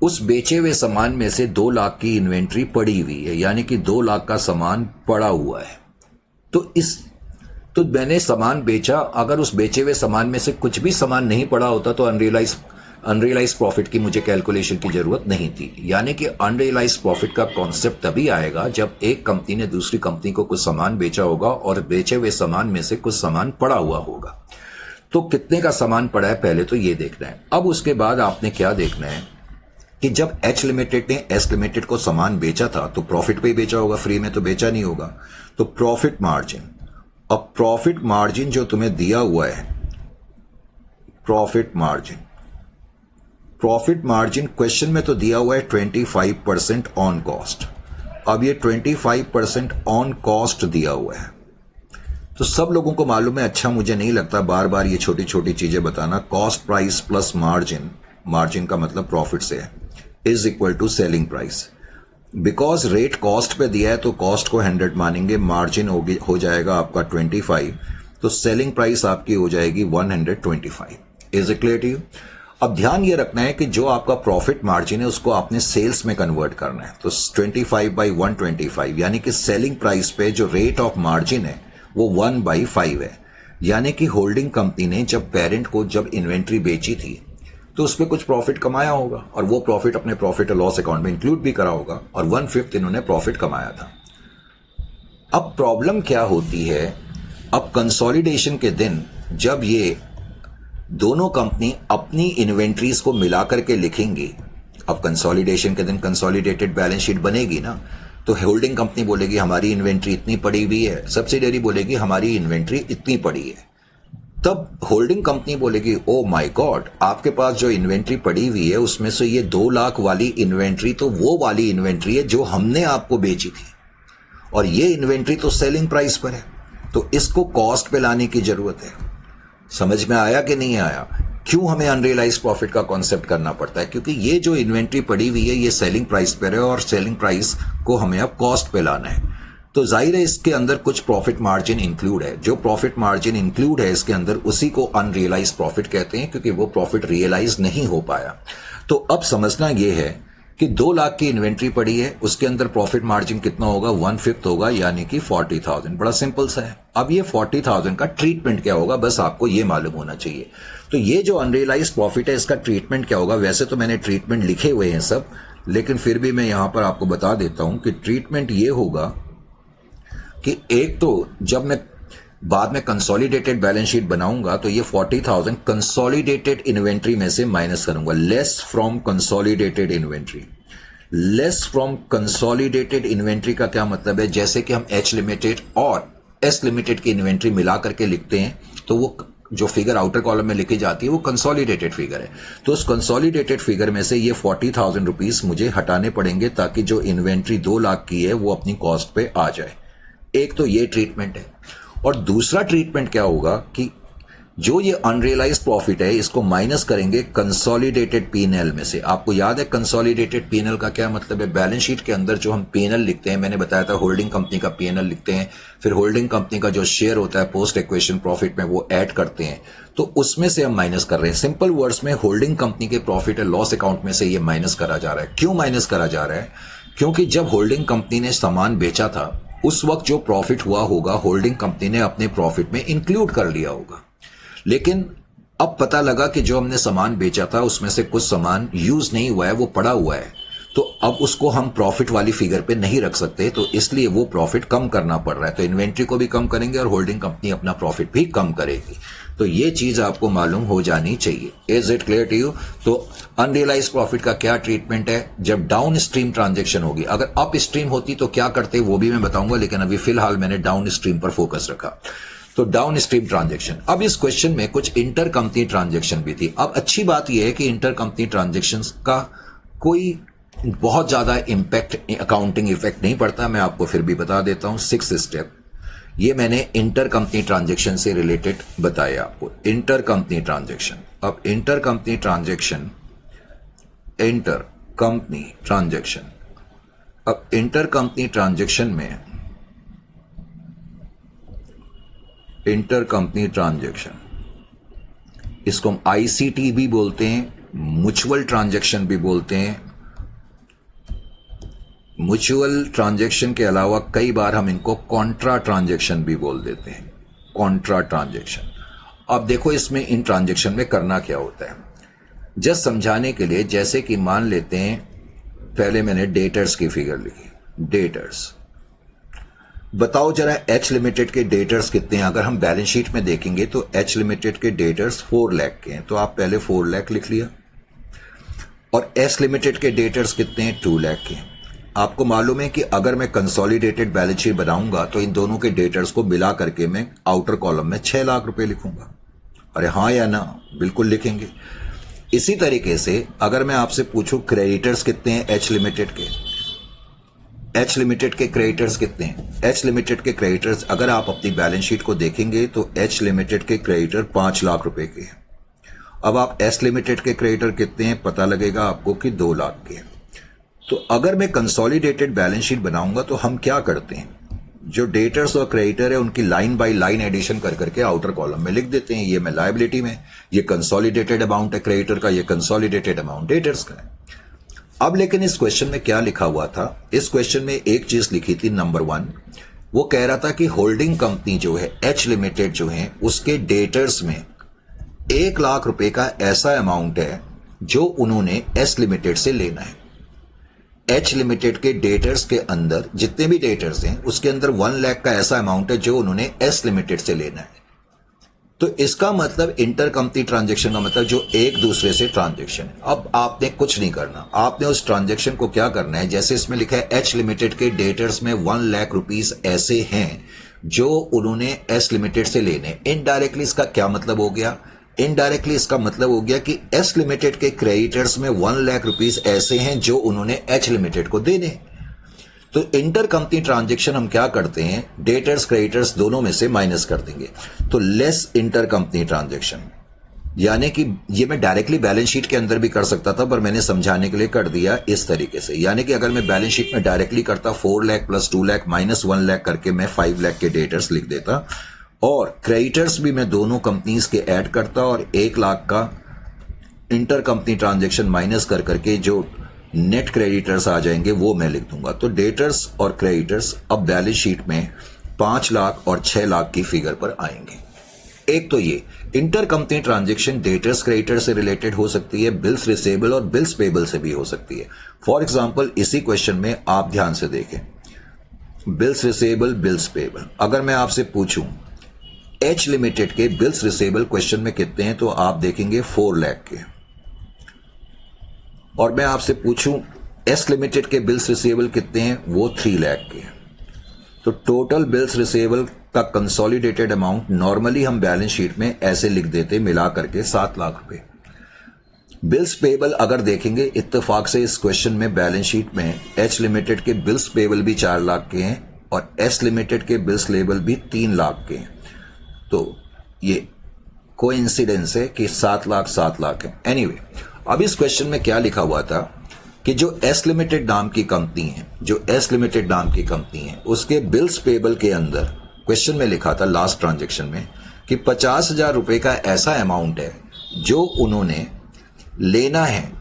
उस बेचे हुए सामान में से 2 लाख की इन्वेंट्री पड़ी हुई है, यानी कि 2 लाख का सामान पड़ा हुआ है। तो मैंने सामान बेचा, अगर उस बेचे हुए सामान में से कुछ भी सामान नहीं पड़ा होता तो अनरियलाइज्ड प्रॉफिट की मुझे कैलकुलेशन की जरूरत नहीं थी। यानी कि अनरियलाइज्ड प्रॉफिट का कॉन्सेप्ट तभी आएगा जब एक कंपनी ने दूसरी कंपनी को कुछ सामान बेचा होगा और बेचे हुए सामान में से कुछ सामान पड़ा हुआ होगा। तो कितने का सामान पड़ा है पहले तो ये देखना है। अब उसके बाद आपने क्या देखना है कि जब एच लिमिटेड ने एस लिमिटेड को सामान बेचा था तो प्रॉफिट पे ही बेचा होगा, फ्री में तो बेचा नहीं होगा। तो प्रॉफिट मार्जिन, अब प्रॉफिट मार्जिन जो तुम्हें दिया हुआ है, प्रॉफिट मार्जिन क्वेश्चन में तो दिया हुआ है 25% ऑन कॉस्ट। अब ये 25% ऑन कॉस्ट दिया हुआ है, तो सब लोगों को मालूम है, अच्छा मुझे नहीं लगता बार बार ये छोटी छोटी चीजें बताना। Cost price plus margin, margin का मतलब प्रॉफिट से है, is equal to selling price. Because rate cost पे दिया है तो कॉस्ट को 100 मानेंगे, मार्जिन हो जाएगा आपका 25, तो सेलिंग प्राइस आपकी हो जाएगी 125। Is it clear to you? अब ध्यान ये रखना है कि जो आपका प्रॉफिट मार्जिन है उसको आपने सेल्स में कन्वर्ट करना है। तो 25/125 यानी कि सेलिंग प्राइस पे जो रेट ऑफ मार्जिन है वो 1/5 है। यानी कि होल्डिंग कंपनी ने जब पेरेंट को जब इन्वेंट्री बेची थी तो उस पर कुछ प्रॉफिट कमाया होगा और वो प्रॉफिट अपने प्रॉफिट और लॉस अकाउंट में इंक्लूड भी करा होगा और 1/5 इन्होंने प्रॉफिट कमाया था। अब प्रॉब्लम क्या होती है, अब कंसोलिडेशन के दिन जब ये दोनों कंपनी अपनी इन्वेंट्रीज को मिलाकर के लिखेंगी, अब कंसोलिडेशन के दिन कंसोलिडेटेड बैलेंस शीट बनेगी ना, तो होल्डिंग कंपनी बोलेगी हमारी इन्वेंट्री इतनी पड़ी हुई है, सब्सिडियरी बोलेगी हमारी इन्वेंट्री इतनी पड़ी है। तब होल्डिंग कंपनी बोलेगी ओ माय गॉड, आपके पास जो इन्वेंट्री पड़ी हुई है उसमें से ये 2 लाख वाली इन्वेंट्री तो वो वाली इन्वेंट्री है जो हमने आपको बेची थी, और ये इन्वेंट्री तो सेलिंग प्राइस पर है, तो इसको कॉस्ट पे लाने की जरूरत है। समझ में आया कि नहीं आया? क्यों हमें अनरियलाइज प्रॉफिट का कॉन्सेप्ट करना पड़ता है? क्योंकि ये जो इन्वेंट्री पड़ी हुई है ये सेलिंग प्राइस पर है और सेलिंग प्राइस को हमें अब कॉस्ट पे लाना है। तो जाहिर है इसके अंदर कुछ प्रॉफिट मार्जिन इंक्लूड है, जो प्रॉफिट मार्जिन इंक्लूड है इसके अंदर उसी को अनरियलाइज प्रॉफिट कहते हैं, क्योंकि वो प्रॉफिट रियलाइज नहीं हो पाया। तो अब समझना यह है कि 2 लाख की इन्वेंट्री पड़ी है, उसके अंदर प्रॉफिट मार्जिन कितना होगा, 1/5 होगा, यानी कि 40,000। बड़ा सिंपल सा है। अब ये 40,000 का ट्रीटमेंट क्या होगा, बस आपको ये मालूम होना चाहिए। तो ये जो अनरियलाइज प्रॉफिट है इसका ट्रीटमेंट क्या होगा, वैसे तो मैंने ट्रीटमेंट लिखे हुए हैं सब, लेकिन फिर भी मैं यहां पर आपको बता देता हूं कि ट्रीटमेंट ये होगा कि एक तो जब मैं बाद में कंसोलिडेटेड बैलेंस शीट बनाऊंगा तो ये 40,000 कंसोलिडेटेड इन्वेंट्री में से माइनस करूंगा, less from consolidated inventory. Less from consolidated inventory का क्या मतलब है, जैसे कि हम एच लिमिटेड और एस लिमिटेड की इन्वेंट्री मिला करके लिखते हैं तो वो जो फिगर आउटर कॉलम में लिखी जाती है वो कंसोलिडेटेड फिगर है। तो उस कंसोलिडेटेड फिगर में से ये 40,000 रुपीज मुझे हटाने पड़ेंगे ताकि जो इन्वेंट्री 2 लाख की है वो अपनी कॉस्ट पे आ जाए। एक तो ये ट्रीटमेंट है, और दूसरा ट्रीटमेंट क्या होगा कि जो ये अनरियलाइज प्रॉफिट है इसको माइनस करेंगे कंसोलिडेटेड पीएनएल में से। आपको याद है कंसोलिडेटेड पीएनएल का क्या मतलब है? बैलेंस शीट के अंदर जो हम पीएनएल लिखते हैं, मैंने बताया था होल्डिंग कंपनी का पीएनएल लिखते हैं, फिर होल्डिंग कंपनी का जो शेयर होता है पोस्ट इक्वेशन प्रॉफिट में वो ऐड करते हैं, तो उसमें से हम माइनस कर रहे हैं। सिंपल वर्ड्स में होल्डिंग कंपनी के प्रॉफिट एंड लॉस अकाउंट में से ये माइनस करा जा रहा है। क्यों माइनस करा जा रहा है? क्योंकि जब होल्डिंग कंपनी ने सामान बेचा था उस वक्त जो प्रॉफिट हुआ होगा होल्डिंग कंपनी ने अपने प्रॉफिट में इंक्लूड कर लिया होगा, लेकिन अब पता लगा कि जो हमने सामान बेचा था उसमें से कुछ सामान यूज नहीं हुआ है, वो पड़ा हुआ है, तो अब उसको हम प्रॉफिट वाली फिगर पे नहीं रख सकते, तो इसलिए वो प्रॉफिट कम करना पड़ रहा है। तो इन्वेंट्री को भी कम करेंगे और होल्डिंग कंपनी अपना प्रॉफिट भी कम करेगी। तो ये चीज आपको मालूम हो जानी चाहिए। Is it clear to you? तो अनरियलाइज प्रॉफिट का क्या ट्रीटमेंट है जब डाउन स्ट्रीम ट्रांजेक्शन होगी। अगर अप स्ट्रीम होती तो क्या करते वो भी मैं बताऊंगा, लेकिन अभी फिलहाल मैंने डाउन स्ट्रीम पर फोकस रखा। तो डाउन स्ट्रीम ट्रांजेक्शन, अब इस क्वेश्चन में कुछ इंटर कंपनी ट्रांजेक्शन भी थी। अब अच्छी बात यह है कि इंटर कंपनी ट्रांजेक्शन का कोई बहुत ज्यादा इंपैक्ट अकाउंटिंग इफेक्ट नहीं पड़ता, मैं आपको फिर भी बता देता हूं। 6th स्टेप ये मैंने इंटर कंपनी ट्रांजेक्शन से रिलेटेड बताया आपको। इंटर कंपनी ट्रांजेक्शन, अब inter company transaction, inter company transaction, अब इंटर कंपनी ट्रांजेक्शन में इंटर कंपनी ट्रांजेक्शन, इसको हम आईसीटी भी बोलते हैं, म्यूचुअल ट्रांजेक्शन भी बोलते हैं। म्यूचुअल ट्रांजेक्शन के अलावा कई बार हम इनको कॉन्ट्रा ट्रांजेक्शन भी बोल देते हैं, कॉन्ट्रा ट्रांजेक्शन। अब देखो इसमें इन ट्रांजेक्शन में करना क्या होता है, जस्ट समझाने के लिए, जैसे कि मान लेते हैं पहले मैंने डेटर्स की फिगर लिखी। डेटर्स बताओ जरा एच लिमिटेड के डेटर्स कितने हैं। अगर हम बैलेंस शीट में देखेंगे तो एच लिमिटेड के डेटर्स 4 लाख के हैं, तो आप पहले 4 लाख लिख लिया। और एस लिमिटेड के डेटर्स कितने हैं? 2 लाख के। आपको मालूम है कि अगर मैं कंसोलिडेटेड बैलेंस शीट बनाऊंगा तो इन दोनों के डेटर्स को मिला करके मैं आउटर कॉलम में 6 लाख रुपए लिखूंगा। अरे हाँ या ना? बिल्कुल लिखेंगे। इसी तरीके से अगर मैं आपसे पूछूं क्रेडिटर्स कितने हैं एच लिमिटेड के, एच लिमिटेड के क्रेडिटर्स कितने हैं? एच लिमिटेड के क्रेडिटर्स अगर आप अपनी बैलेंस शीट को देखेंगे तो एच लिमिटेड के क्रेडिटर 5 लाख रुपए के हैं। अब आप एस लिमिटेड के क्रेडिटर कितने हैं पता लगेगा आपको कि 2 लाख के। तो अगर मैं कंसोलिडेटेड बैलेंस शीट बनाऊंगा तो हम क्या करते हैं, जो डेटर्स और क्रेडिटर है उनकी लाइन बाय लाइन एडिशन कर करके आउटर कॉलम में लिख देते हैं। ये मैं लायबिलिटी में, ये कंसोलिडेटेड अमाउंट है क्रेडिटर का, ये कंसोलिडेटेड अमाउंट डेटर्स का है। अब लेकिन इस क्वेश्चन में क्या लिखा हुआ था? इस क्वेश्चन में एक चीज लिखी थी, नंबर 1 वो कह रहा था कि होल्डिंग कंपनी जो है एच लिमिटेड जो है उसके डेटर्स में 1 लाख रुपए का ऐसा अमाउंट है जो उन्होंने एस लिमिटेड से लेना है। एच लिमिटेड के डेटर्स के अंदर जितने भी डेटर्स हैं उसके अंदर 1 लाख का ऐसा अमाउंट है जो उन्होंने एस लिमिटेड से लेना है। तो इसका मतलब इंटर कंपनी ट्रांजेक्शन का मतलब जो एक दूसरे से ट्रांजेक्शन। अब आपने कुछ नहीं करना, आपने उस ट्रांजेक्शन को क्या करना है, जैसे इसमें लिखा है एच लिमिटेड के डेटर्स में 1 लाख रुपीस ऐसे हैं जो उन्होंने एस लिमिटेड से लेने। इनडायरेक्टली इसका क्या मतलब हो गया? इनडायरेक्टली इसका मतलब हो गया कि एस लिमिटेड के क्रेडिटर्स में 1 लाख रुपीस ऐसे हैं जो उन्होंने एच लिमिटेड को देने। तो इंटर कंपनी ट्रांजेक्शन हम क्या करते हैं, डेटर्स क्रेडिटर्स दोनों में से माइनस कर देंगे, तो लेस इंटर कंपनी ट्रांजेक्शन। यानी कि ये मैं डायरेक्टली बैलेंस शीट के अंदर भी कर सकता था पर मैंने समझाने के लिए कर दिया इस तरीके से। यानी कि अगर मैं बैलेंस शीट में डायरेक्टली करता 4 लाख प्लस 2 लाख माइनस 1 लाख करके मैं 5 लाख के डेटर्स लिख देता और क्रेडिटर्स भी मैं दोनों कंपनीज के ऐड करता और 1 लाख का इंटर कंपनी ट्रांजेक्शन माइनस कर करके जो नेट क्रेडिटर्स आ जाएंगे वो मैं लिख दूंगा। तो डेटर्स और क्रेडिटर्स अब बैलेंस शीट में 5 लाख और 6 लाख की फिगर पर आएंगे। एक तो ये inter company transaction debtors creditor से रिलेटेड हो सकती है, बिल्स रिसेबल और बिल्स पेबल से भी हो सकती है। फॉर एग्जांपल इसी क्वेश्चन में आप ध्यान से देखें, बिल्स रिसेबल बिल्स पेबल। अगर मैं आपसे पूछूं एच लिमिटेड के बिल्स रिसेबल क्वेश्चन में कितने हैं तो आप देखेंगे 4 लाख के, और मैं आपसे पूछूं एस लिमिटेड के बिल्स रिसेबल कितने हैं, वो 3 लाख के। तो टोटल बिल्स रिसेबल का कंसोलिडेटेड अमाउंट नॉर्मली हम बैलेंस शीट में ऐसे लिख देते मिला करके 7 लाख रुपए। बिल्स पेबल अगर देखेंगे इत्तेफाक से इस क्वेश्चन में बैलेंस शीट में एच लिमिटेड के बिल्स पेबल भी 4 लाख के हैं और एस लिमिटेड के बिल्स लेबल भी 3 लाख के हैं। तो ये कोइंसिडेंस है कि 7 लाख है। एनीवे, अब इस क्वेश्चन में क्या लिखा हुआ था कि जो एस लिमिटेड नाम की कंपनी है, जो एस लिमिटेड नाम की कंपनी है उसके बिल्स पेबल के अंदर क्वेश्चन में लिखा था लास्ट ट्रांजेक्शन में कि 50,000 रुपए का ऐसा अमाउंट है जो उन्होंने लेना है।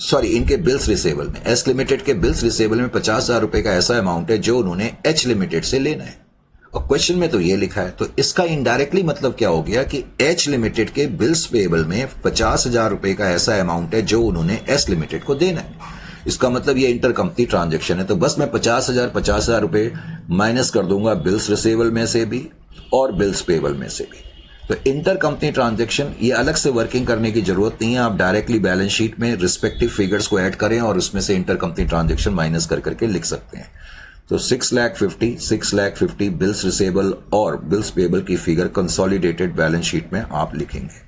सॉरी, इनके बिल्स रिसेबल में, एस लिमिटेड के बिल्स रिसेबल में 50,000 रुपए का ऐसा अमाउंट है जो उन्होंने एच लिमिटेड से लेना है। और क्वेश्चन में तो ये लिखा है, तो इसका इनडायरेक्टली मतलब क्या हो गया कि एच लिमिटेड के बिल्स पेबल में 50,000 रुपए का ऐसा अमाउंट है जो उन्होंने एस लिमिटेड को देना है। इसका मतलब ये इंटर कंपनी ट्रांजेक्शन है। तो बस मैं 50,000 रुपए माइनस कर दूंगा बिल्स रिसेबल में से भी और बिल्स पेबल में से भी। तो इंटर कंपनी ट्रांजेक्शन ये अलग से वर्किंग करने की जरूरत नहीं है, आप डायरेक्टली बैलेंस शीट में रिस्पेक्टिव फिगर्स को ऐड करें और उसमें से इंटर कंपनी ट्रांजेक्शन माइनस कर करके लिख सकते हैं। तो 6,50,000 बिल्स रिसेबल और बिल्स पेबल की फिगर कंसोलिडेटेड बैलेंस शीट में आप लिखेंगे।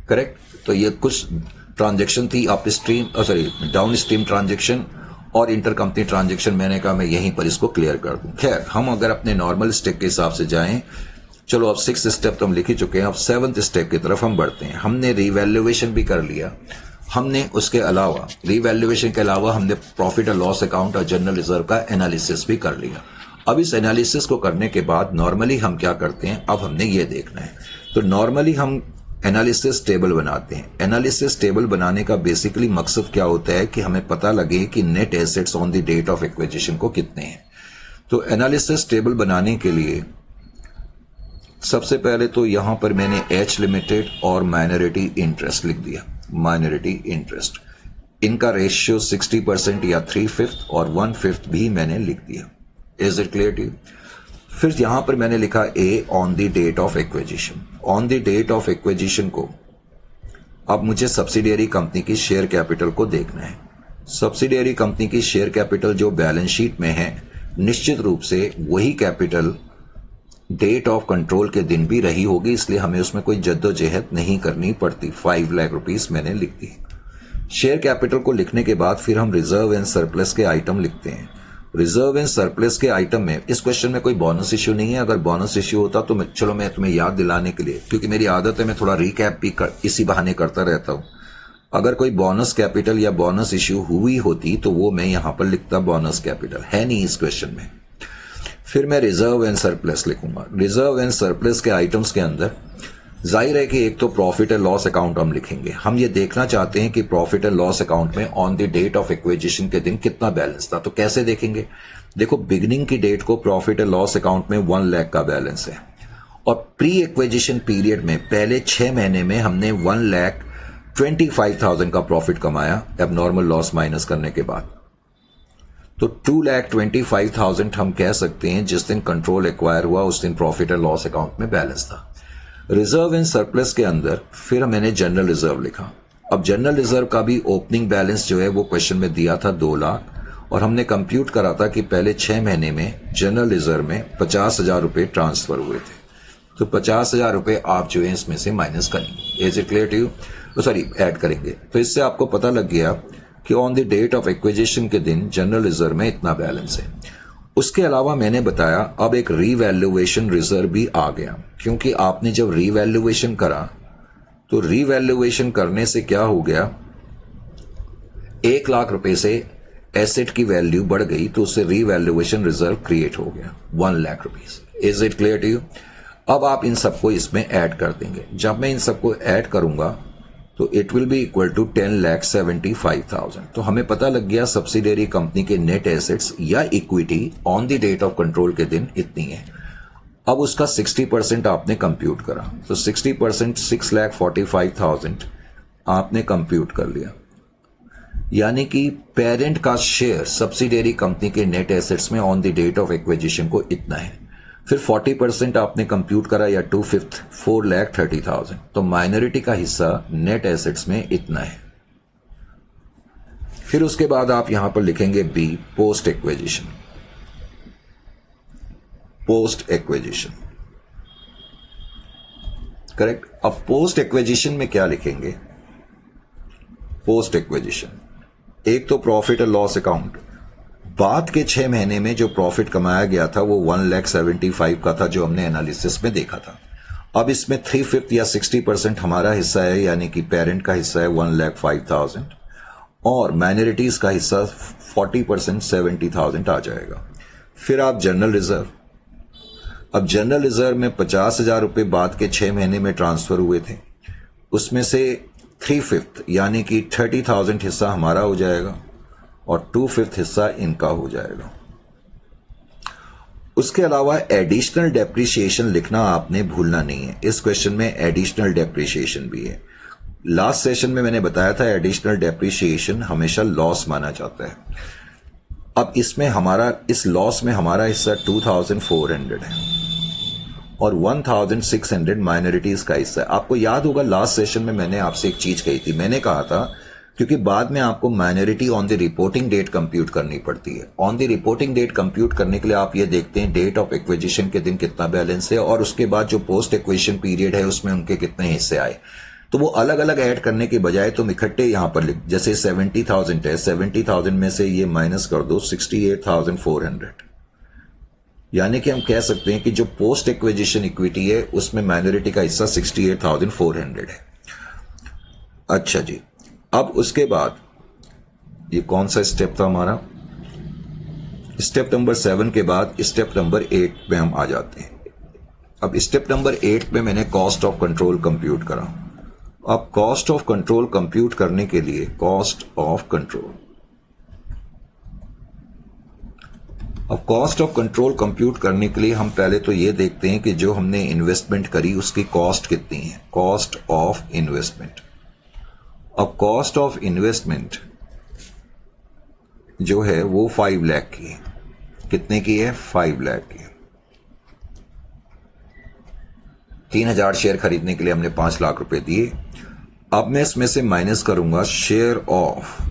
करेक्ट। तो ये कुछ ट्रांजेक्शन थी up stream down stream transaction और इंटर कंपनी ट्रांजेक्शन। मैंने कहा मैं यहीं पर इसको क्लियर कर दूं। खैर, हम अगर अपने नॉर्मल स्टेप के हिसाब से जाएं, चलो अब 6th स्टेप तो हम लिख ही चुके हैं, अब 7th स्टेप की तरफ हम बढ़ते हैं। हमने रिवैल्यूएशन भी कर लिया, हमने उसके अलावा रिवैल्यूएशन के अलावा हमने प्रॉफिट और लॉस अकाउंट और जनरल रिजर्व का एनालिसिस भी कर लिया। अब इस एनालिसिस को करने के बाद नॉर्मली हम क्या करते हैं, अब हमने ये देखना है। तो नॉर्मली हम एनालिसिस टेबल बनाते हैं। एनालिसिस टेबल बनाने का बेसिकली मकसद क्या होता है कि हमें पता लगे कि net assets on the date of acquisition को कितने हैं। तो एनालिसिस टेबल बनाने के लिए सबसे पहले तो यहां पर मैंने एच लिमिटेड और माइनॉरिटी इंटरेस्ट लिख दिया। माइनॉरिटी इंटरेस्ट, इनका रेशियो 60% या 3/5 और 1/5 भी मैंने लिख दिया। Is it clear to you? फिर यहां पर मैंने लिखा A on the date of acquisition. On the date of acquisition को अब मुझे सब्सिडियरी कंपनी की शेयर कैपिटल को देखना है। सब्सिडियरी कंपनी की शेयर कैपिटल जो बैलेंस शीट में है, निश्चित रूप से वही कैपिटल डेट ऑफ कंट्रोल के दिन भी रही होगी, इसलिए हमें उसमें कोई जद्दोजहद नहीं करनी पड़ती। 5 लाख रुपीस मैंने लिख दी। शेयर कैपिटल को लिखने के बाद फिर हम रिजर्व एंड सरप्लस के आइटम लिखते हैं। रिजर्व एंड सरप्लस के आइटम में इस क्वेश्चन में कोई बोनस इश्यू नहीं है। अगर बोनस इश्यू होता तो चलो मैं तुम्हें याद दिलाने के लिए, क्योंकि मेरी आदत है मैं थोड़ा रिकैप भी इसी बहाने करता रहता हूं। अगर कोई बोनस कैपिटल या बोनस इश्यू हुई होती तो वो मैं यहां पर लिखता, बोनस कैपिटल है नहीं इस क्वेश्चन में। फिर मैं रिजर्व एंड सरप्लस लिखूंगा। रिजर्व एंड सरप्लस के आइटम्स के अंदर जाहिर है कि एक तो प्रॉफिट एंड लॉस अकाउंट हम लिखेंगे। हम ये देखना चाहते हैं कि प्रॉफिट एंड लॉस अकाउंट में on the date of acquisition के दिन कितना बैलेंस था। तो कैसे देखेंगे? देखो, बिगिनिंग की डेट को प्रॉफिट एंड लॉस अकाउंट में 1 लाख का बैलेंस है और प्री एक्विजिशन पीरियड में पहले 6 महीने में हमने 1,25,000 का प्रॉफिट कमाया एबनॉर्मल लॉस माइनस करने के बाद। तो 2,25,000 हम कह सकते हैं जिस दिन कंट्रोल एक्वायर हुआ उस दिन प्रॉफिट एंड लॉस अकाउंट में बैलेंस था। रिजर्व एंड सरप्लस के अंदर फिर मैंने जनरल रिजर्व लिखा। अब जनरल रिजर्व का भी ओपनिंग बैलेंस जो है वो क्वेश्चन में दिया था 2 लाख और हमने कंप्यूट करा था कि पहले 6 महीने में जनरल रिजर्व में 50,000 रुपए ट्रांसफर हुए थे। तो 50,000 रुपए आप जो है इसमें से माइनस करेंगे। Is it clear to you? Sorry, add करेंगे। तो इससे आपको पता लग गया कि on the date of acquisition के दिन जनरल रिजर्व में इतना बैलेंस है। उसके अलावा मैंने बताया अब एक रीवैल्यूएशन रिजर्व भी आ गया, क्योंकि आपने जब रीवैल्यूएशन करा तो रीवैल्यूएशन करने से क्या हो गया, 1 लाख रुपए से एसेट की वैल्यू बढ़ गई तो उससे रीवैल्यूएशन रिजर्व क्रिएट हो गया 1 लाख rupees. Is it clear to you? अब आप इन सबको इसमें ऐड कर देंगे। जब मैं इन सबको ऐड करूंगा तो it will be equal to 10,75,000। तो हमें पता लग गया सब्सिडियरी कंपनी के नेट एसेट्स या equity on the date of control के दिन इतनी है। अब उसका 60% आपने कंप्यूट करा, तो 60% 6,45,000 आपने कंप्यूट कर लिया, यानी कि पेरेंट का शेयर सब्सिडियरी कंपनी के नेट एसेट्स में on the date of acquisition को इतना है। फिर 40% आपने कंप्यूट करा या 2/5 4,30,000, तो माइनॉरिटी का हिस्सा नेट एसेट्स में इतना है। फिर उसके बाद आप यहां पर लिखेंगे B, post acquisition. Post acquisition, correct. अब पोस्ट एक्विजिशन में क्या लिखेंगे? पोस्ट एक्विजिशन एक तो प्रॉफिट और लॉस अकाउंट, बाद के 6 महीने में जो प्रॉफिट कमाया गया था वो 1,75,000 का था जो हमने एनालिसिस में देखा था। अब इसमें 3/5 या 60% हमारा हिस्सा है, यानी कि पेरेंट का हिस्सा है 1,05,000 और माइनॉरिटीज का हिस्सा 40% 70,000 आ जाएगा। फिर आप जनरल रिजर्व, अब जनरल रिजर्व में 50,000 रुपए बाद के 6 महीने में ट्रांसफर हुए थे, उसमें से 3/5 यानी कि 30,000 हिस्सा हमारा हो जाएगा और 2/5 हिस्सा इनका हो जाएगा। उसके अलावा एडिशनल डेप्रिसिएशन लिखना आपने भूलना नहीं है। इस क्वेश्चन में एडिशनल डेप्रिसिएशन भी है। लास्ट सेशन में मैंने बताया था एडिशनल डेप्रिसिएशन हमेशा लॉस माना जाता है। अब इसमें हमारा, इस लॉस में हमारा हिस्सा 2,400 है और 1,600 माइनॉरिटीज का हिस्सा है। आपको याद होगा लास्ट सेशन में मैंने आपसे एक चीज कही थी, मैंने कहा था क्योंकि बाद में आपको minority on the reporting date compute करनी पड़ती है। On the reporting date compute करने के लिए आप ये देखते हैं डेट ऑफ एक्विजिशन के दिन कितना बैलेंस है और उसके बाद जो पोस्ट एक्विजिशन पीरियड है उसमें उनके कितने हिस्से आए। तो वो अलग अलग ऐड करने के बजाय तुम इकट्ठे यहां पर लिख, जैसे 70,000 है, 70,000 में से ये माइनस कर दो 68,400, यानी कि हम कह सकते हैं कि जो पोस्ट एक्विजिशन इक्विटी है उसमें माइनॉरिटी का हिस्सा 68,400 है। अच्छा जी, अब उसके बाद ये कौन सा स्टेप था हमारा? स्टेप नंबर 7 के बाद स्टेप नंबर 8 पे हम आ जाते हैं। अब स्टेप नंबर 8 पे मैंने कॉस्ट ऑफ कंट्रोल कंप्यूट करा। अब कॉस्ट ऑफ कंट्रोल कंप्यूट करने के लिए कॉस्ट ऑफ कंट्रोल, अब कॉस्ट ऑफ कंट्रोल कंप्यूट करने के लिए हम पहले तो ये देखते हैं कि जो हमने इन्वेस्टमेंट करी उसकी कॉस्ट कितनी है, कॉस्ट ऑफ इन्वेस्टमेंट। अब कॉस्ट ऑफ इन्वेस्टमेंट जो है वो 5 लाख की है। कितने की है? 5 लाख की। 3,000 शेयर खरीदने के लिए हमने 5 लाख रुपए दिए अब मैं इसमें से माइनस करूंगा share of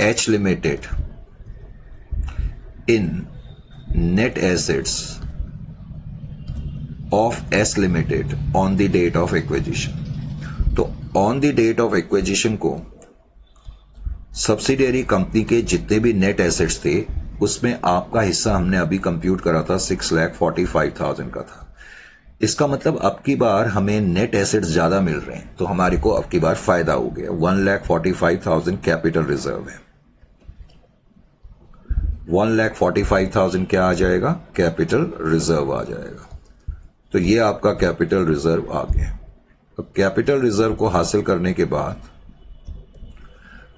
H limited in net assets of S limited on the date of acquisition. तो on the date of acquisition को सब्सिडियरी कंपनी के जितने भी नेट एसेट्स थे उसमें आपका हिस्सा हमने अभी कंप्यूट करा था 6,45,000 का था। इसका मतलब अब की बार हमें नेट एसेट्स ज्यादा मिल रहे हैं, तो हमारे को अब की बार फायदा हो गया। 1,45,000 कैपिटल रिजर्व है। 1,45,000 क्या आ जाएगा? कैपिटल रिजर्व आ जाएगा। तो ये आपका कैपिटल रिजर्व आ गया। अब कैपिटल रिजर्व को हासिल करने के बाद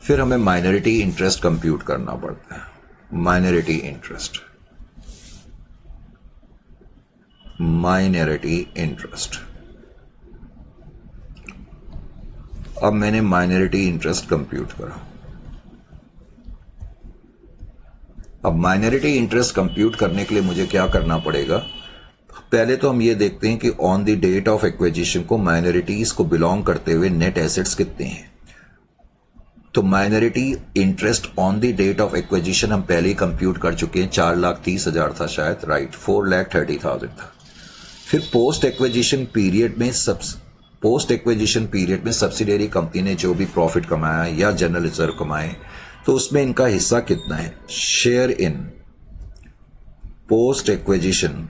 फिर हमें माइनॉरिटी इंटरेस्ट कंप्यूट करना पड़ता है। Minority interest, minority interest. अब मैंने माइनॉरिटी इंटरेस्ट कंप्यूट करा। अब माइनॉरिटी इंटरेस्ट कंप्यूट करने के लिए मुझे क्या करना पड़ेगा? पहले तो हम ये देखते हैं कि on the date of acquisition को माइनॉरिटीज को बिलोंग करते हुए नेट एसेट्स कितने हैं। तो minority interest on the date of acquisition हम पहले ही कंप्यूट कर चुके हैं। 4,30,000 था शायद, राइट, 4,30,000 था। फिर पोस्ट एक्विजिशन पीरियड में सब्सिडियरी कंपनी ने जो भी प्रॉफिट कमाया या जनरल रिजर्व कमाए तो उसमें इनका हिस्सा कितना है? Share in post acquisition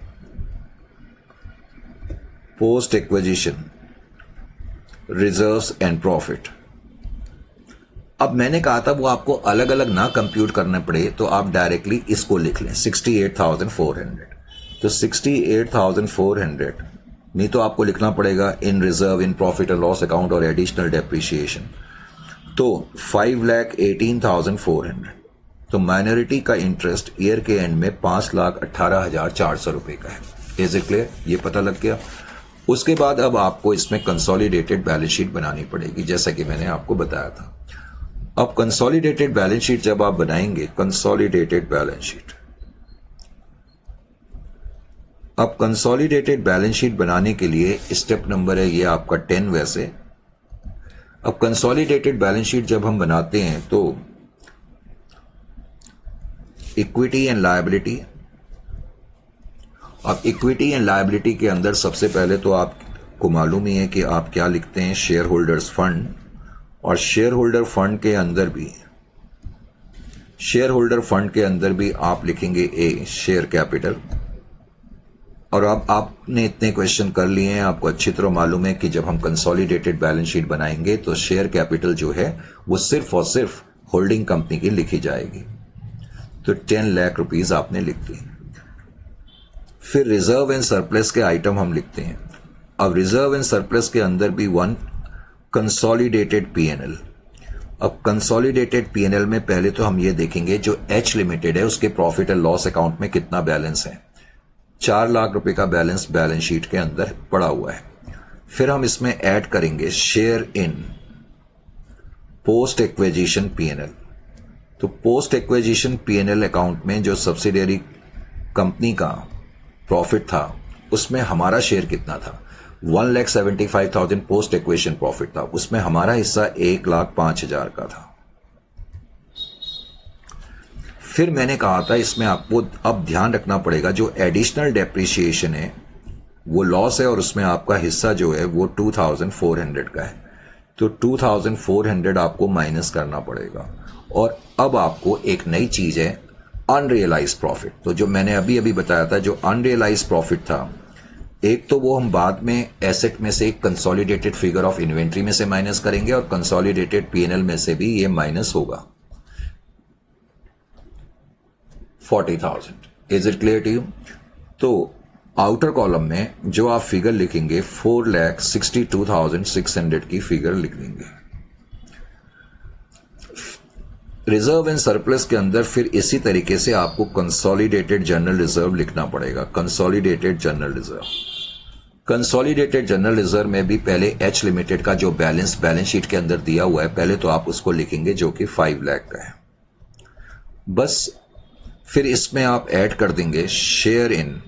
reserves and profit. अब मैंने कहा था वो आपको अलग अलग ना कंप्यूट करने पड़े, तो आप डायरेक्टली इसको लिख लें 68,400। तो 68,400 नहीं तो आपको लिखना पड़ेगा in reserve, in profit and loss account और एडिशनल डेप्रिसिएशन। तो 5,18,400। तो माइनॉरिटी का इंटरेस्ट ईयर के एंड में 5,18,400 रुपए का है। Is it clear? ये पता लग गया। उसके बाद अब आपको इसमें कंसोलिडेटेड बैलेंस शीट बनानी पड़ेगी, जैसा कि मैंने आपको बताया था। अब कंसोलिडेटेड बैलेंस शीट जब आप बनाएंगे, कंसोलिडेटेड बैलेंस शीट, अब कंसोलिडेटेड बैलेंस शीट बनाने के लिए स्टेप नंबर है ये आपका 10 वैसे। अब कंसोलिडेटेड बैलेंस शीट जब हम बनाते हैं तो इक्विटी एंड लायबिलिटी। अब इक्विटी एंड लायबिलिटी के अंदर सबसे पहले तो आपको मालूम ही है कि आप क्या लिखते हैं, शेयर होल्डर्स फंड। और शेयर होल्डर फंड के अंदर भी आप लिखेंगे ए, शेयर कैपिटल। और अब आपने इतने क्वेश्चन कर लिए हैं, आपको अच्छी तरह मालूम है कि जब हम कंसोलिडेटेड बैलेंस शीट बनाएंगे तो शेयर कैपिटल जो है वो सिर्फ और सिर्फ होल्डिंग कंपनी की लिखी जाएगी। तो 10 लाख रुपीस आपने लिख दी। फिर रिजर्व एंड सरप्लस के आइटम हम लिखते हैं। अब रिजर्व एंड सरप्लस के अंदर भी वन कंसोलिडेटेड पीएनएल। अब कंसोलिडेटेड पीएनएल में पहले तो हम ये देखेंगे जो एच लिमिटेड है उसके प्रॉफिट एंड लॉस अकाउंट में कितना बैलेंस है। 4 लाख रुपए का बैलेंस बैलेंस शीट के अंदर पड़ा हुआ है। फिर हम इसमें ऐड करेंगे share in post acquisition PNL. तो पोस्ट एक्विजिशन पीएनएल अकाउंट में जो सब्सिडियरी कंपनी का प्रॉफिट था उसमें हमारा शेयर कितना था? 1,75,000 पोस्ट एक्विजिशन प्रॉफिट था, उसमें हमारा हिस्सा 1,05,000 का था। फिर मैंने कहा था इसमें आपको अब ध्यान रखना पड़ेगा जो एडिशनल डेप्रिसिएशन है वो लॉस है और उसमें आपका हिस्सा जो है वो 2,400 का है। तो 2,400 आपको माइनस करना पड़ेगा। और अब आपको एक नई चीज है अनरियलाइज प्रॉफिट। तो जो मैंने अभी अभी बताया था जो अनरियलाइज प्रॉफिट था, एक तो वो हम बाद में एसेट में से कंसोलिडेटेड फिगर ऑफ इन्वेंट्री में से माइनस करेंगे और कंसोलिडेटेड पीएनएल में से भी ये माइनस होगा 40,000। Is it clear to you? तो आउटर कॉलम में जो आप फिगर लिखेंगे 4,62,600 की फिगर लिख देंगे। रिजर्व एंड सरप्लस के अंदर फिर इसी तरीके से आपको कंसोलिडेटेड जनरल रिजर्व लिखना पड़ेगा। कंसोलिडेटेड जनरल रिजर्व में भी पहले एच लिमिटेड का जो बैलेंस शीट के अंदर दिया हुआ है पहले तो आप उसको लिखेंगे जो कि 5 लाख का है बस। फिर इसमें आप ऐड कर देंगे share in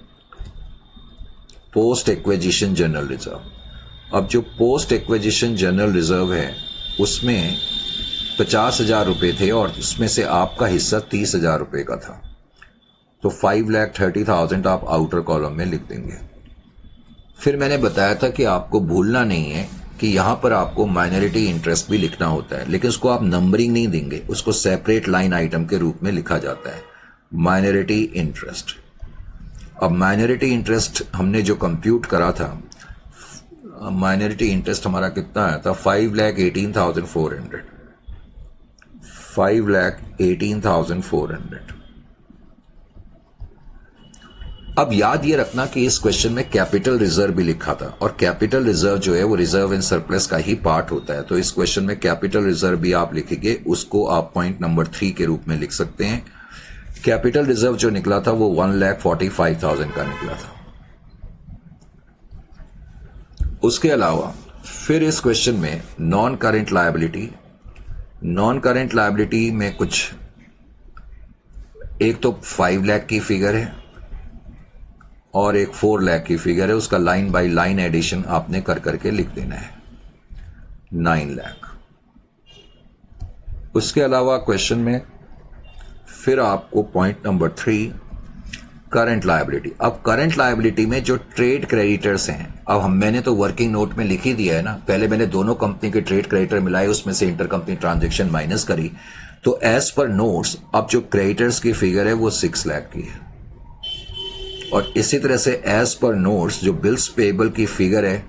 post acquisition general reserve. अब जो पोस्ट एक्विजिशन जनरल रिजर्व है उसमें 50,000 रुपये थे और उसमें से आपका हिस्सा 30,000 रुपये का था, तो 5,30,000 आप आउटर कॉलम में लिख देंगे। फिर मैंने बताया था कि आपको भूलना नहीं है कि यहां पर आपको माइनॉरिटी इंटरेस्ट भी लिखना होता है, लेकिन उसको आप नंबरिंग नहीं देंगे, उसको सेपरेट लाइन आइटम के रूप में लिखा जाता है, माइनॉरिटी इंटरेस्ट। अब माइनॉरिटी इंटरेस्ट हमने जो कंप्यूट करा था, माइनॉरिटी इंटरेस्ट हमारा कितना आया था, 5,18,400, 5,18,400। अब याद ये रखना कि इस क्वेश्चन में कैपिटल रिजर्व भी लिखा था, और कैपिटल रिजर्व जो है वो रिजर्व एंड सरप्लस का ही पार्ट होता है, तो इस क्वेश्चन में कैपिटल रिजर्व भी आप लिखेंगे, उसको आप पॉइंट नंबर 3 के रूप में लिख सकते हैं। कैपिटल रिजर्व जो निकला था वो 1,45,000 का निकला था। उसके अलावा फिर इस क्वेश्चन में नॉन करेंट लायबिलिटी में कुछ, एक तो 5 लाख की फिगर है और एक 4 लाख की फिगर है, उसका लाइन बाय लाइन एडिशन आपने कर करके लिख देना है, 9 लाख। उसके अलावा क्वेश्चन में फिर आपको पॉइंट नंबर 3 करंट लायबिलिटी। अब करंट लायबिलिटी में जो ट्रेड क्रेडिटर्स हैं, अब मैंने तो वर्किंग नोट में लिख ही दिया है ना, पहले मैंने दोनों कंपनी के ट्रेड क्रेडिटर मिलाए, उसमें से इंटर कंपनी ट्रांजेक्शन माइनस करी, तो एज पर नोट्स अब जो क्रेडिटर्स की फिगर है वो 6 लाख की है, और इसी तरह से एज पर नोट्स जो बिल्स पेबल की फिगर है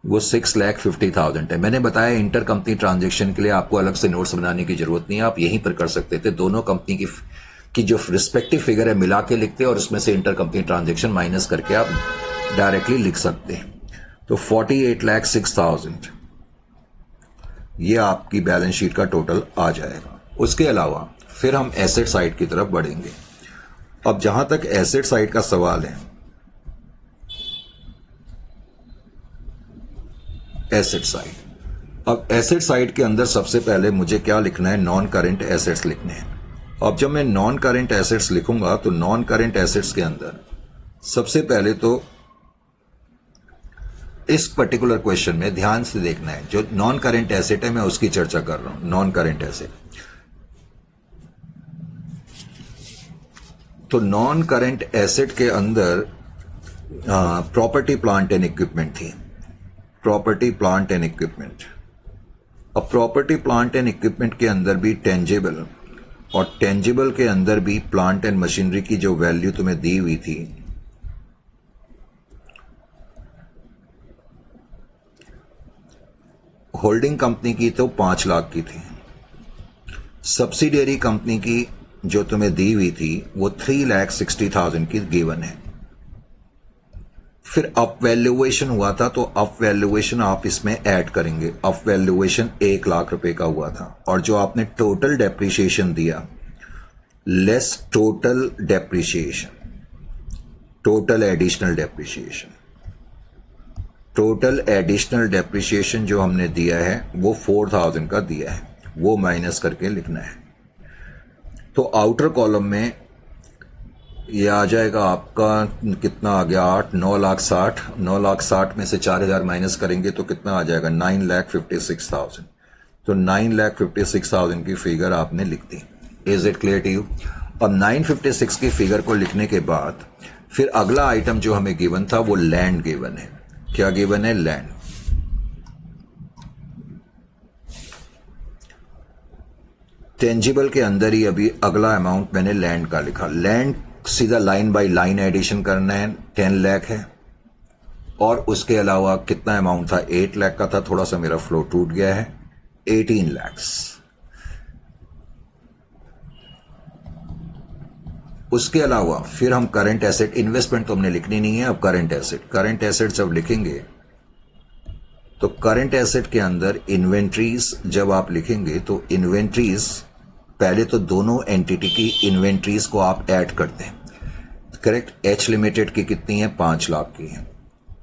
वो 6,50,000 है। मैंने बताया इंटर कंपनी ट्रांजेक्शन के लिए आपको अलग से नोट्स बनाने की जरूरत नहीं है, आप यहीं पर कर सकते थे, दोनों कंपनी की जो रिस्पेक्टिव फिगर है मिला के लिखते और उसमें से इंटर कंपनी ट्रांजेक्शन माइनस करके आप डायरेक्टली लिख सकते हैं। तो 48,06,000 ये आपकी बैलेंस शीट का टोटल आ जाएगा। उसके अलावा फिर हम एसेट साइड की तरफ बढ़ेंगे। अब जहां तक एसेट साइड का सवाल है, एसेट साइड, अब एसेट साइड के अंदर सबसे पहले मुझे क्या लिखना है, नॉन करेंट एसेट्स लिखने हैं। अब जब मैं नॉन करेंट एसेट्स लिखूंगा तो नॉन करेंट एसेट्स के अंदर सबसे पहले तो इस पर्टिकुलर क्वेश्चन में ध्यान से देखना है, जो नॉन करेंट एसेट है मैं उसकी चर्चा कर रहा हूं, नॉन करेंट एसेट। तो नॉन करेंट एसेट के अंदर प्रॉपर्टी प्लांट एंड इक्विपमेंट थी, प्रॉपर्टी प्लांट एंड इक्विपमेंट। अब प्रॉपर्टी प्लांट एंड इक्विपमेंट के अंदर भी टेंजिबल, और टेंजिबल के अंदर भी प्लांट एंड मशीनरी की जो वैल्यू तुम्हें दी हुई थी, होल्डिंग कंपनी की तो 5 लाख की थी, सब्सिडियरी कंपनी की जो तुम्हें दी हुई थी वो 3,60,000 की गिवन है। फिर अप वैल्यूएशन हुआ था, तो अप वैल्यूएशन आप इसमें ऐड करेंगे, अप वैल्यूएशन 1 लाख रुपए का हुआ था, और जो आपने टोटल डेप्रिसिएशन दिया less total depreciation, total additional depreciation, total additional depreciation जो हमने दिया है वो 4,000 का दिया है, वो माइनस करके लिखना है। तो आउटर कॉलम में ये आ जाएगा आपका, कितना आ गया, 9,60,000, 9,60,000 में से 4,000 माइनस करेंगे तो कितना आ जाएगा, 9,56,000। तो 9,56,000 की फिगर आपने लिख दी। Is it clear to you? अब 956 की फिगर को लिखने के बाद फिर अगला आइटम जो हमें गिवन था वो लैंड गिवन है। क्या गिवन है? लैंड। टेंजिबल के अंदर ही अभी अगला अमाउंट मैंने लैंड का लिखा। लैंड सीधा लाइन बाय लाइन एडिशन करना है, 10 लाख है, और उसके अलावा कितना अमाउंट था, 8 लाख का था, थोड़ा सा मेरा फ्लो टूट गया है, 18 लाख। उसके अलावा फिर हम करंट एसेट, इन्वेस्टमेंट तो हमने लिखनी नहीं है, अब करंट एसेट, करंट एसेट जब लिखेंगे तो करंट एसेट के अंदर इन्वेंट्रीज जब आप लिखेंगे तो इन्वेंट्रीज पहले तो दोनों एंटिटी की इन्वेंट्रीज को आप ऐड करते हैं, करेक्ट। एच लिमिटेड की कितनी है, 5 लाख की है,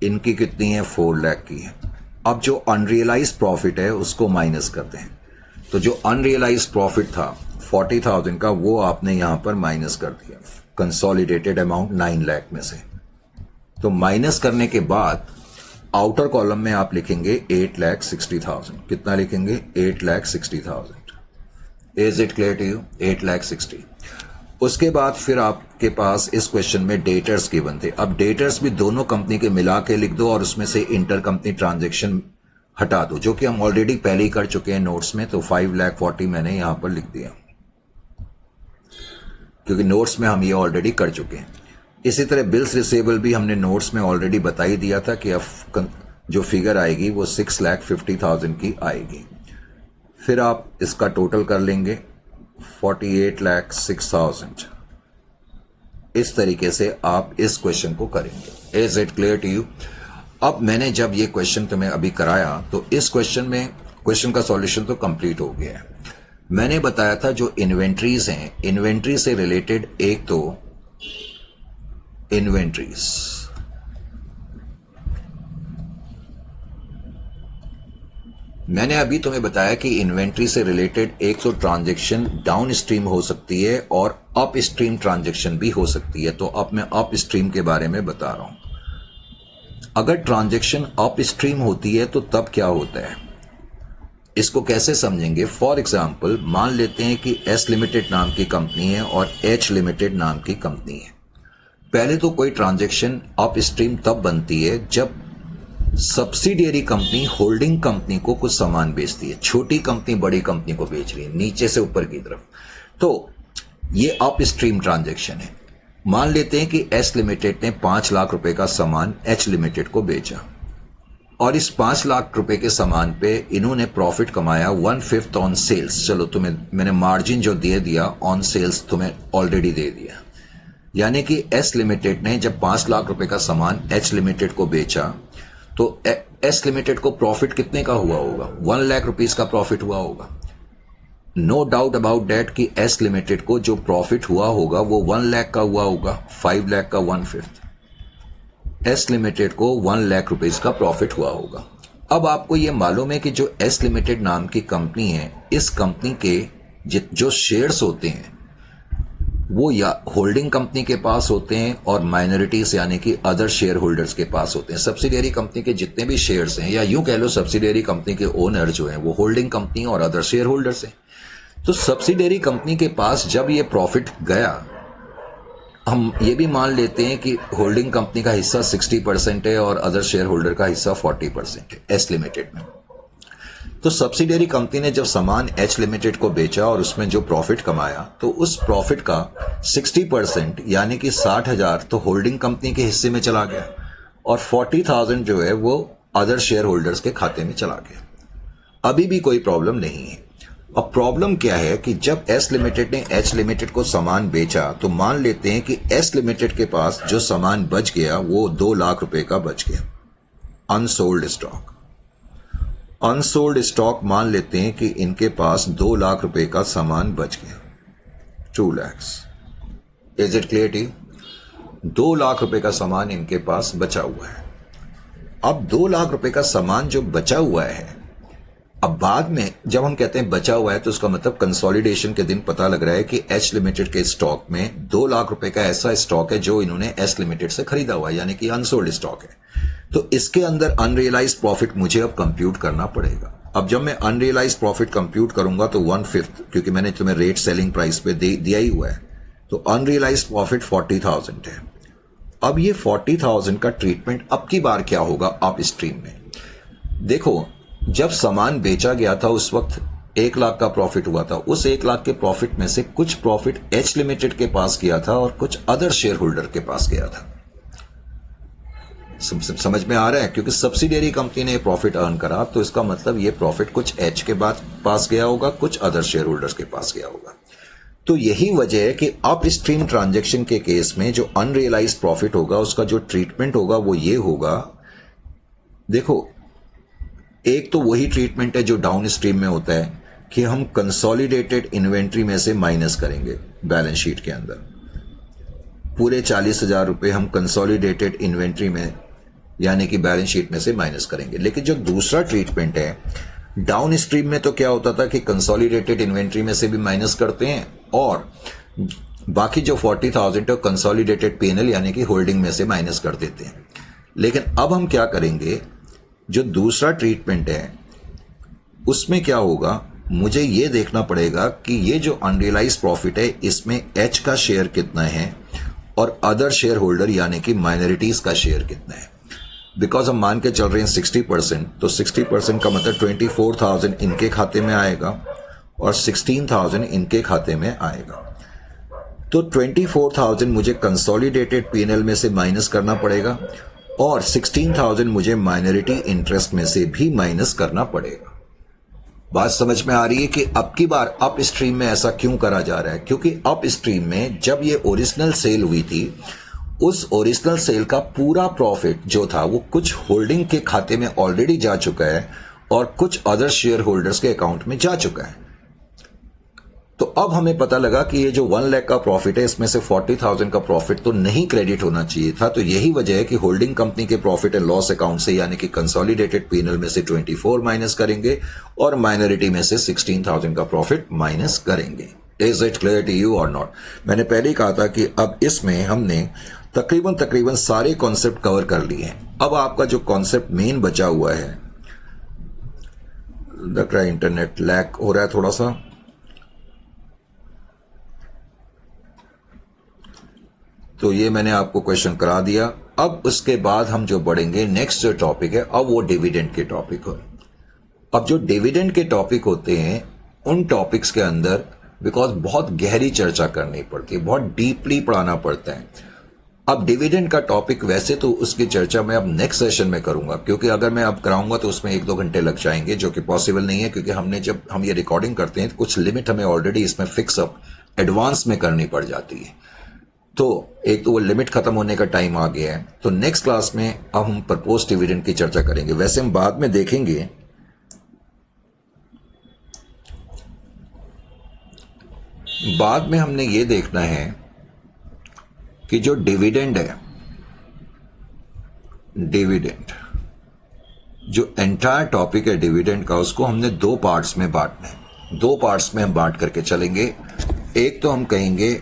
इनकी कितनी है, 4 लाख की है। अब जो अनरियलाइज प्रॉफिट है उसको माइनस करते हैं, तो जो अनरियलाइज प्रॉफिट था 40,000 का वो आपने यहां पर माइनस कर दिया, कंसोलिडेटेड अमाउंट 9 लाख में से। तो माइनस करने के बाद आउटर कॉलम में आप लिखेंगे 8,60,000। कितना लिखेंगे? 8,60,000। Is it clear to you? 8,60,000। उसके बाद फिर आपके पास इस क्वेश्चन में डेटर्स गिवन थे। अब डेटर्स भी दोनों कंपनी के मिला के लिख दो और उसमें से इंटर कंपनी ट्रांजेक्शन हटा दो, जो कि हम ऑलरेडी पहले ही कर चुके हैं नोट्स में। तो 5,40,000 मैंने यहां पर लिख दिया, क्योंकि नोट्स में हम ये ऑलरेडी कर चुके हैं। इसी तरह बिल्स रिसेबल भी हमने नोट्स में ऑलरेडी बता ही दिया था कि अब जो फिगर आएगी वो 6,50,000 की आएगी। फिर आप इसका टोटल कर लेंगे 48,06,000। इस तरीके से आप इस क्वेश्चन को करेंगे। Is it clear to you? अब मैंने जब ये क्वेश्चन तुम्हें अभी कराया तो इस क्वेश्चन का सॉल्यूशन तो कंप्लीट हो गया है। मैंने बताया था जो इन्वेंट्रीज हैं, इन्वेंट्री से रिलेटेड एक तो इन्वेंट्रीज, मैंने अभी तुम्हें बताया कि इन्वेंट्री से रिलेटेड एक तो ट्रांजैक्शन डाउन स्ट्रीम हो सकती है और अप स्ट्रीम ट्रांजैक्शन भी हो सकती है। तो अब मैं अप स्ट्रीम के बारे में बता रहा हूं। अगर ट्रांजैक्शन अप स्ट्रीम होती है तो तब क्या होता है, इसको कैसे समझेंगे? फॉर एग्जाम्पल मान लेते हैं कि एस लिमिटेड नाम की कंपनी है और एच लिमिटेड नाम की कंपनी है। पहले तो कोई ट्रांजैक्शन अप स्ट्रीम तब बनती है जब सब्सिडियरी कंपनी होल्डिंग कंपनी को कुछ सामान बेचती है। छोटी कंपनी बड़ी कंपनी को बेच रही है, नीचे से ऊपर की तरफ, तो ये अप स्ट्रीम ट्रांजैक्शन है। मान लेते हैं कि एस लिमिटेड ने 5 लाख रुपए का सामान एच लिमिटेड को बेचा और इस 5 लाख रुपए के सामान पे इन्होंने प्रॉफिट कमाया 1/5 ऑन सेल्स। चलो तुम्हें मैंने मार्जिन जो दे दिया ऑन सेल्स तुम्हें ऑलरेडी दे दिया। यानी कि एस लिमिटेड ने जब 5 लाख रुपए का सामान एच लिमिटेड को बेचा तो एस लिमिटेड को प्रॉफिट कितने का हुआ होगा? 1 लाख रुपीस का प्रॉफिट हुआ होगा। नो डाउट अबाउट डेट कि एस लिमिटेड को जो प्रॉफिट हुआ होगा वो 1 लाख का हुआ होगा, 5 लाख का 1/5। एस लिमिटेड को 1 लाख रुपीस का प्रॉफिट हुआ होगा। अब आपको यह मालूम है कि जो एस लिमिटेड नाम की कंपनी है, इस कंपनी के जो शेयर्स होते हैं वो या होल्डिंग कंपनी के पास होते हैं और माइनॉरिटीज यानी कि अदर शेयर होल्डर्स के पास होते हैं। सब्सिडियरी कंपनी के जितने भी शेयर्स हैं, या यूं कह लो सब्सिडियरी कंपनी के ओनर जो हैं वो होल्डिंग कंपनी और अदर शेयर होल्डर्स हैं। तो सब्सिडियरी कंपनी के पास जब ये प्रॉफिट गया, हम ये भी मान लेते हैं कि होल्डिंग कंपनी का हिस्सा 60% है और अदर शेयर होल्डर का हिस्सा 40% है एस लिमिटेड में। तो सब्सिडियरी कंपनी ने जब सामान एच लिमिटेड को बेचा और उसमें जो प्रॉफिट कमाया, तो उस प्रॉफिट का 60% यानी कि 60,000 तो होल्डिंग कंपनी के हिस्से में चला गया और 40,000 जो है वो अदर शेयर होल्डर्स के खाते में चला गया। अभी भी कोई प्रॉब्लम नहीं है। अब प्रॉब्लम क्या है कि जब एस लिमिटेड ने एच लिमिटेड को सामान बेचा, तो मान लेते हैं कि एस लिमिटेड के पास जो सामान बच गया वो 2 लाख रुपए का बच गया, अनसोल्ड स्टॉक। अनसोल्ड स्टॉक मान लेते हैं कि इनके पास 2 लाख रुपए का सामान बच गया, 2 lakhs। Is it clear to you? 2 lakh रुपए का सामान इनके पास बचा हुआ है। अब 2 लाख रुपए का सामान जो बचा हुआ है, अब बाद में जब हम कहते हैं बचा हुआ है तो उसका मतलब कंसोलिडेशन के दिन पता लग रहा है कि एच लिमिटेड के स्टॉक में 2 लाख रुपए का ऐसा स्टॉक है जो इन्होंने एस लिमिटेड से खरीदा हुआ है, यानी कि अनसोल्ड स्टॉक है। तो इसके अंदर अनरियलाइज प्रॉफिट मुझे अब कंप्यूट करना पड़ेगा। अब जब मैं अनरियलाइज प्रॉफिट कंप्यूट करूंगा तो 1/5, क्योंकि मैंने तुम्हें रेट सेलिंग प्राइस पे दिया ही हुआ है, तो अनरियलाइज प्रॉफिट 40,000 है। अब ये 40,000 का ट्रीटमेंट अब की बार क्या होगा अप स्ट्रीम में? देखो, जब सामान बेचा गया था उस वक्त 1 लाख का प्रॉफिट हुआ था। उस 1 लाख के प्रॉफिट में से कुछ प्रॉफिट एच लिमिटेड के पास गया था और कुछ अदर शेयर होल्डर के पास गया था। समझ में आ रहा है? क्योंकि सब्सिडियरी कंपनी ने प्रॉफिट अर्न करा, तो इसका मतलब ये प्रॉफिट कुछ एच के पास गया होगा, कुछ अदर शेयर होल्डर्स के पास गया होगा। तो यही वजह है कि अप स्ट्रीम ट्रांजैक्शन के केस में जो अनरियलाइज प्रॉफिट होगा उसका जो ट्रीटमेंट होगा वो ये होगा। देखो, एक तो वही ट्रीटमेंट है जो डाउन स्ट्रीम में होता है कि हम कंसोलिडेटेड इन्वेंट्री में से माइनस करेंगे बैलेंस शीट के अंदर। पूरे 40,000 रुपए हम कंसोलिडेटेड इन्वेंट्री में यानी कि बैलेंस शीट में से माइनस करेंगे। लेकिन जो दूसरा ट्रीटमेंट है डाउन स्ट्रीम में, तो क्या होता था कि कंसोलिडेटेड इन्वेंट्री में से भी माइनस करते हैं और बाकी जो 40,000 है कंसोलिडेटेड P&L यानी कि होल्डिंग में से माइनस कर देते हैं। लेकिन अब हम क्या करेंगे, जो दूसरा ट्रीटमेंट है उसमें क्या होगा, मुझे ये देखना पड़ेगा कि ये जो अनरियलाइज प्रॉफिट है इसमें एच का शेयर कितना है और अदर शेयर होल्डर यानी कि माइनॉरिटीज का शेयर कितना है। बिकॉज हम मान के चल रहे हैं 60%, तो 60% का मतलब 24,000 इनके खाते में आएगा और 16,000 इनके खाते में आएगा। तो 24,000 मुझे कंसोलिडेटेड पीएनएल में से माइनस करना पड़ेगा और 16,000 मुझे माइनॉरिटी इंटरेस्ट में से भी माइनस करना पड़ेगा। बात समझ में आ रही है कि अब की बार अप स्ट्रीम में ऐसा क्यों करा जा रहा है? क्योंकि अप स्ट्रीम में जब ये ओरिजिनल सेल हुई थी, उस ओरिजिनल सेल का पूरा प्रॉफिट जो था वो कुछ होल्डिंग के खाते में ऑलरेडी जा चुका है और कुछ अदर शेयर होल्डर्स के अकाउंट में जा चुका है। तो अब हमें पता लगा कि ये जो 1 लाख का प्रॉफिट है इसमें से 40,000 का प्रॉफिट तो नहीं क्रेडिट होना चाहिए था। तो यही वजह है कि होल्डिंग कंपनी के प्रॉफिट एंड लॉस अकाउंट से यानी कि कंसोलिडेटेड पीएनएल में से 24 माइनस करेंगे और माइनॉरिटी में से 16,000 का प्रॉफिट माइनस करेंगे। Is it clear to you or not? मैंने पहले ही कहा था कि अब इसमें हमने तकरीबन सारे कॉन्सेप्ट कवर कर लिए हैं। अब आपका जो कॉन्सेप्ट मेन बचा हुआ है, लग रहा है इंटरनेट लैग हो रहा है थोड़ा सा, तो ये मैंने आपको क्वेश्चन करा दिया। अब उसके बाद हम जो बढ़ेंगे नेक्स्ट जो टॉपिक है, अब वो डिविडेंड के टॉपिक हो। अब जो डिविडेंड के टॉपिक होते हैं उन टॉपिक्स के अंदर बिकॉज बहुत गहरी चर्चा करनी पड़ती है, बहुत डीपली पढ़ाना पड़ता है। अब डिविडेंड का टॉपिक वैसे तो उसकी चर्चा मैं अब नेक्स्ट सेशन में करूंगा, क्योंकि अगर मैं अब कराऊंगा तो उसमें 1-2 घंटे लग जाएंगे, जो कि पॉसिबल नहीं है। क्योंकि हमने जब हम ये रिकॉर्डिंग करते हैं तो कुछ लिमिट हमें ऑलरेडी इसमें फिक्स अप एडवांस में करनी पड़ जाती है। तो एक तो वो लिमिट खत्म होने का टाइम आ गया है। तो नेक्स्ट क्लास में अब हम प्रपोज डिविडेंड की चर्चा करेंगे। वैसे हम बाद में देखेंगे बाद में हमने ये देखना है कि जो डिविडेंड है, डिविडेंड जो एंटायर टॉपिक है डिविडेंड का, उसको हमने 2 पार्ट्स में बांटना है। 2 पार्ट्स में हम बांट करके चलेंगे। एक तो हम कहेंगे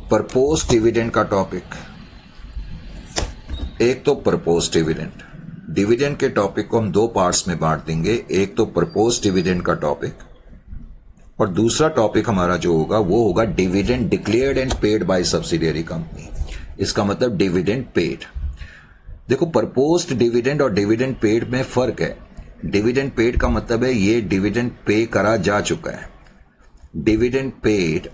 प्रपोज डिविडेंड का टॉपिक, एक तो प्रपोज डिविडेंड। डिविडेंड के टॉपिक को हम 2 पार्ट्स में बांट देंगे। एक तो प्रपोज डिविडेंड का टॉपिक और दूसरा टॉपिक हमारा जो होगा वो होगा dividend declared and paid by subsidiary company. इसका मतलब डिविडेंड पेड। देखो, प्रपोज्ड डिविडेंड और डिविडेंड पेड में फर्क है। डिविडेंड पेड का मतलब है ये डिविडेंड पे करा जा चुका है। डिविडेंड पेड,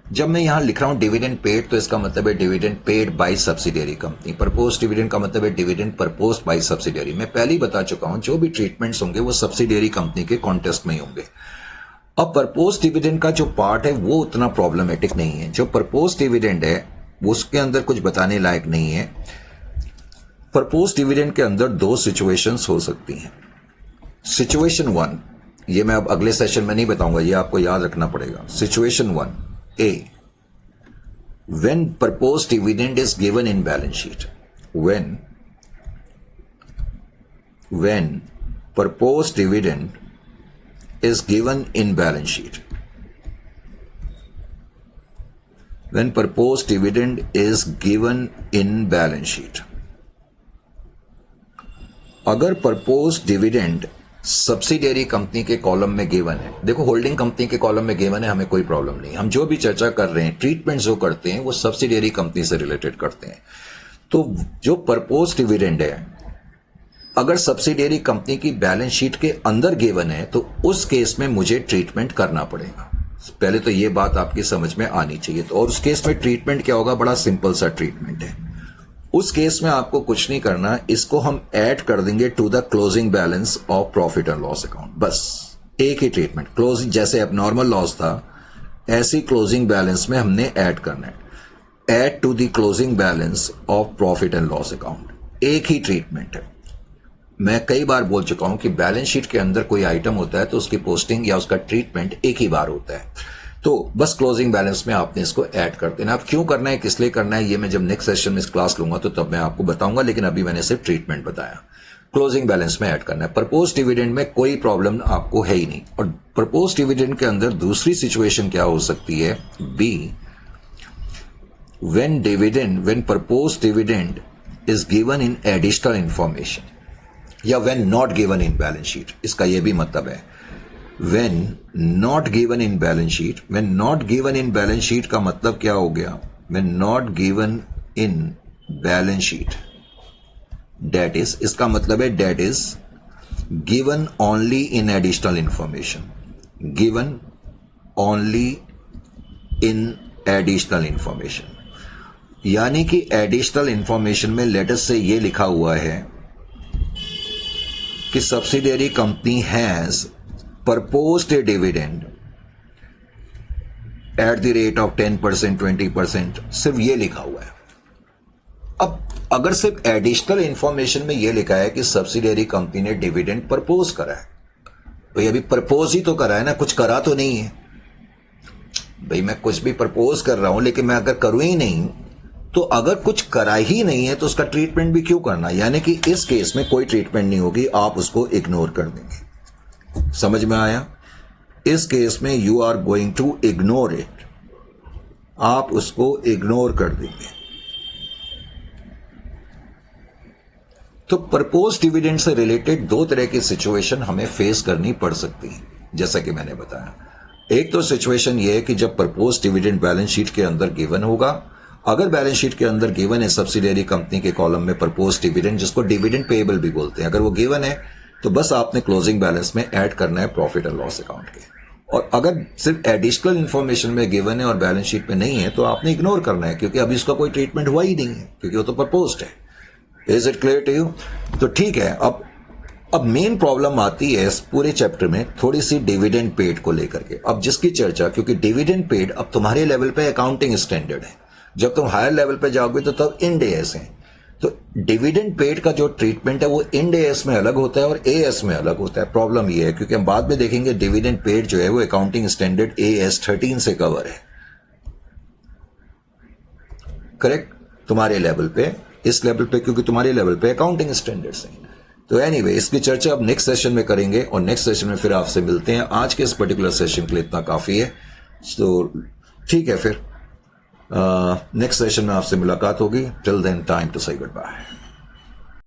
जब मैं यहां लिख रहा हूं डिविडेंड पेड, तो इसका मतलब है dividend paid by subsidiary company. Propose dividend का मतलब है डिविडेंड प्रपोज बाय सब्सिडियरी। मैं पहले ही बता चुका हूं जो भी ट्रीटमेंट्स होंगे वो सब्सिडियरी कंपनी के कॉन्टेस्ट में ही होंगे। अब प्रपोज डिविडेंड का जो पार्ट है वो उतना प्रॉब्लमेटिक नहीं है। जो प्रपोज डिविडेंड है उसके अंदर कुछ बताने लायक नहीं है। प्रपोज डिविडेंड के अंदर 2 सिचुएशंस हो सकती हैं। सिचुएशन 1, ये मैं अब अगले सेशन में नहीं बताऊंगा, ये आपको याद रखना पड़ेगा। Situation 1 A, when proposed dividend is given in balance sheet, when proposed dividend is given in balance sheet, when proposed dividend is given in balance sheet, अगर proposed dividend सब्सिडियरी कंपनी के कॉलम में given है, देखो holding company के column में given है, हमें कोई प्रॉब्लम नहीं। हम जो भी चर्चा कर रहे हैं, ट्रीटमेंट जो करते हैं वो सब्सिडियरी कंपनी से रिलेटेड करते हैं। तो जो प्रपोज डिविडेंड है अगर सब्सिडियरी कंपनी की बैलेंस शीट के अंदर गिवन है तो उस केस में मुझे ट्रीटमेंट करना पड़ेगा। पहले तो ये बात आपकी समझ में आनी चाहिए। तो और उस केस में ट्रीटमेंट क्या होगा? बड़ा सिंपल सा ट्रीटमेंट है। उस केस में आपको कुछ नहीं करना, इसको हम ऐड कर देंगे to the closing balance of profit and loss account. बस एक ही ट्रीटमेंट, क्लोजिंग जैसे अब नॉर्मल लॉस था ऐसी क्लोजिंग बैलेंस में हमने ऐड करना है। Add to the closing balance of profit and loss account, एक ही ट्रीटमेंट है। मैं कई बार बोल चुका हूं कि बैलेंस शीट के अंदर कोई आइटम होता है तो उसकी पोस्टिंग या उसका ट्रीटमेंट एक ही बार होता है। तो बस क्लोजिंग बैलेंस में आपने इसको ऐड कर देना। अब क्यों करना है, किस लिए करना है, ये मैं जब नेक्स्ट सेशन में इस क्लास लूंगा तो तब मैं आपको बताऊंगा, लेकिन अभी मैंने सिर्फ ट्रीटमेंट बताया। क्लोजिंग बैलेंस में ऐड करना है। प्रपोज डिविडेंड में कोई प्रॉब्लम आपको है ही नहीं। और प्रपोज डिविडेंड के अंदर दूसरी सिचुएशन क्या हो सकती है? B, when proposed dividend is given in additional information या when not given in balance sheet, इसका ये भी मतलब है when not given in balance sheet. when not given in balance sheet का मतलब क्या हो गया? when not given in balance sheet, that is, इसका मतलब है that is given only in additional information, given only in additional information. यानी कि एडिशनल इंफॉर्मेशन में लेटर से ये लिखा हुआ है कि subsidiary company has proposed A dividend at the rate of 10%, 20%, सिर्फ ये लिखा हुआ है. अब अगर सिर्फ एडिशनल इंफॉर्मेशन में ये लिखा है कि सब्सिडियरी कंपनी ने डिविडेंड प्रपोज करा है, तो ये भी प्रपोज ही तो करा है ना, कुछ करा तो नहीं है. भाई मैं कुछ भी प्रपोज कर रहा हूं, लेकिन मैं अगर करूं ही नहीं, तो अगर कुछ करा ही नहीं है तो उसका ट्रीटमेंट भी क्यों करना? यानी कि इस केस में कोई ट्रीटमेंट नहीं होगी, आप उसको इग्नोर कर देंगे. समझ में आया? इस केस में you are going to ignore it, आप उसको इग्नोर कर देंगे. तो प्रपोज डिविडेंड से रिलेटेड दो तरह की सिचुएशन हमें फेस करनी पड़ सकती है, जैसा कि मैंने बताया. एक तो सिचुएशन ये है कि जब प्रपोज डिविडेंड बैलेंस शीट के अंदर गिवन होगा, अगर बैलेंस शीट के अंदर गिवन है सब्सिडियरी कंपनी के कॉलम में प्रपोज डिविडेंड, जिसको डिविडेंड पेएबल भी बोलते हैं, अगर वो गिवन है तो बस आपने क्लोजिंग बैलेंस में ऐड करना है प्रॉफिट एंड लॉस अकाउंट के. और अगर सिर्फ एडिशनल इंफॉर्मेशन में गिवन है और बैलेंस शीट में नहीं है तो आपने इग्नोर करना है, क्योंकि अभी उसका कोई ट्रीटमेंट हुआ ही नहीं है, क्योंकि वो तो प्रपोज्ड है. Is it clear to you? तो ठीक है. अब मेन प्रॉब्लम आती है इस पूरे चैप्टर में थोड़ी सी डिविडेंड पेड को लेकर के. अब जिसकी चर्चा, क्योंकि डिविडेंड पेड अब तुम्हारे लेवल पे अकाउंटिंग स्टैंडर्ड है, जब तुम हायर लेवल पे जाओगे तो तब इंड एएस है. तो डिविडेंड पेड का जो ट्रीटमेंट है वो इंड एएस में अलग होता है और एएस में अलग होता है. प्रॉब्लम ये है, क्योंकि हम बाद में देखेंगे डिविडेंड पेड जो है वो अकाउंटिंग स्टैंडर्ड AS 13 से कवर है. करेक्ट? तुम्हारे लेवल पे, इस लेवल पे, क्योंकि तुम्हारे लेवल पे अकाउंटिंग स्टैंडर्ड्स हैं. तो एनीवे, इसकी चर्चा अब नेक्स्ट सेशन में करेंगे और नेक्स्ट सेशन में फिर आपसे मिलते हैं. आज के इस पर्टिकुलर सेशन के लिए इतना काफी है. तो ठीक है, फिर नेक्स्ट सेशन में आपसे मुलाकात होगी. टिल देन, टाइम टू से गुड बाय.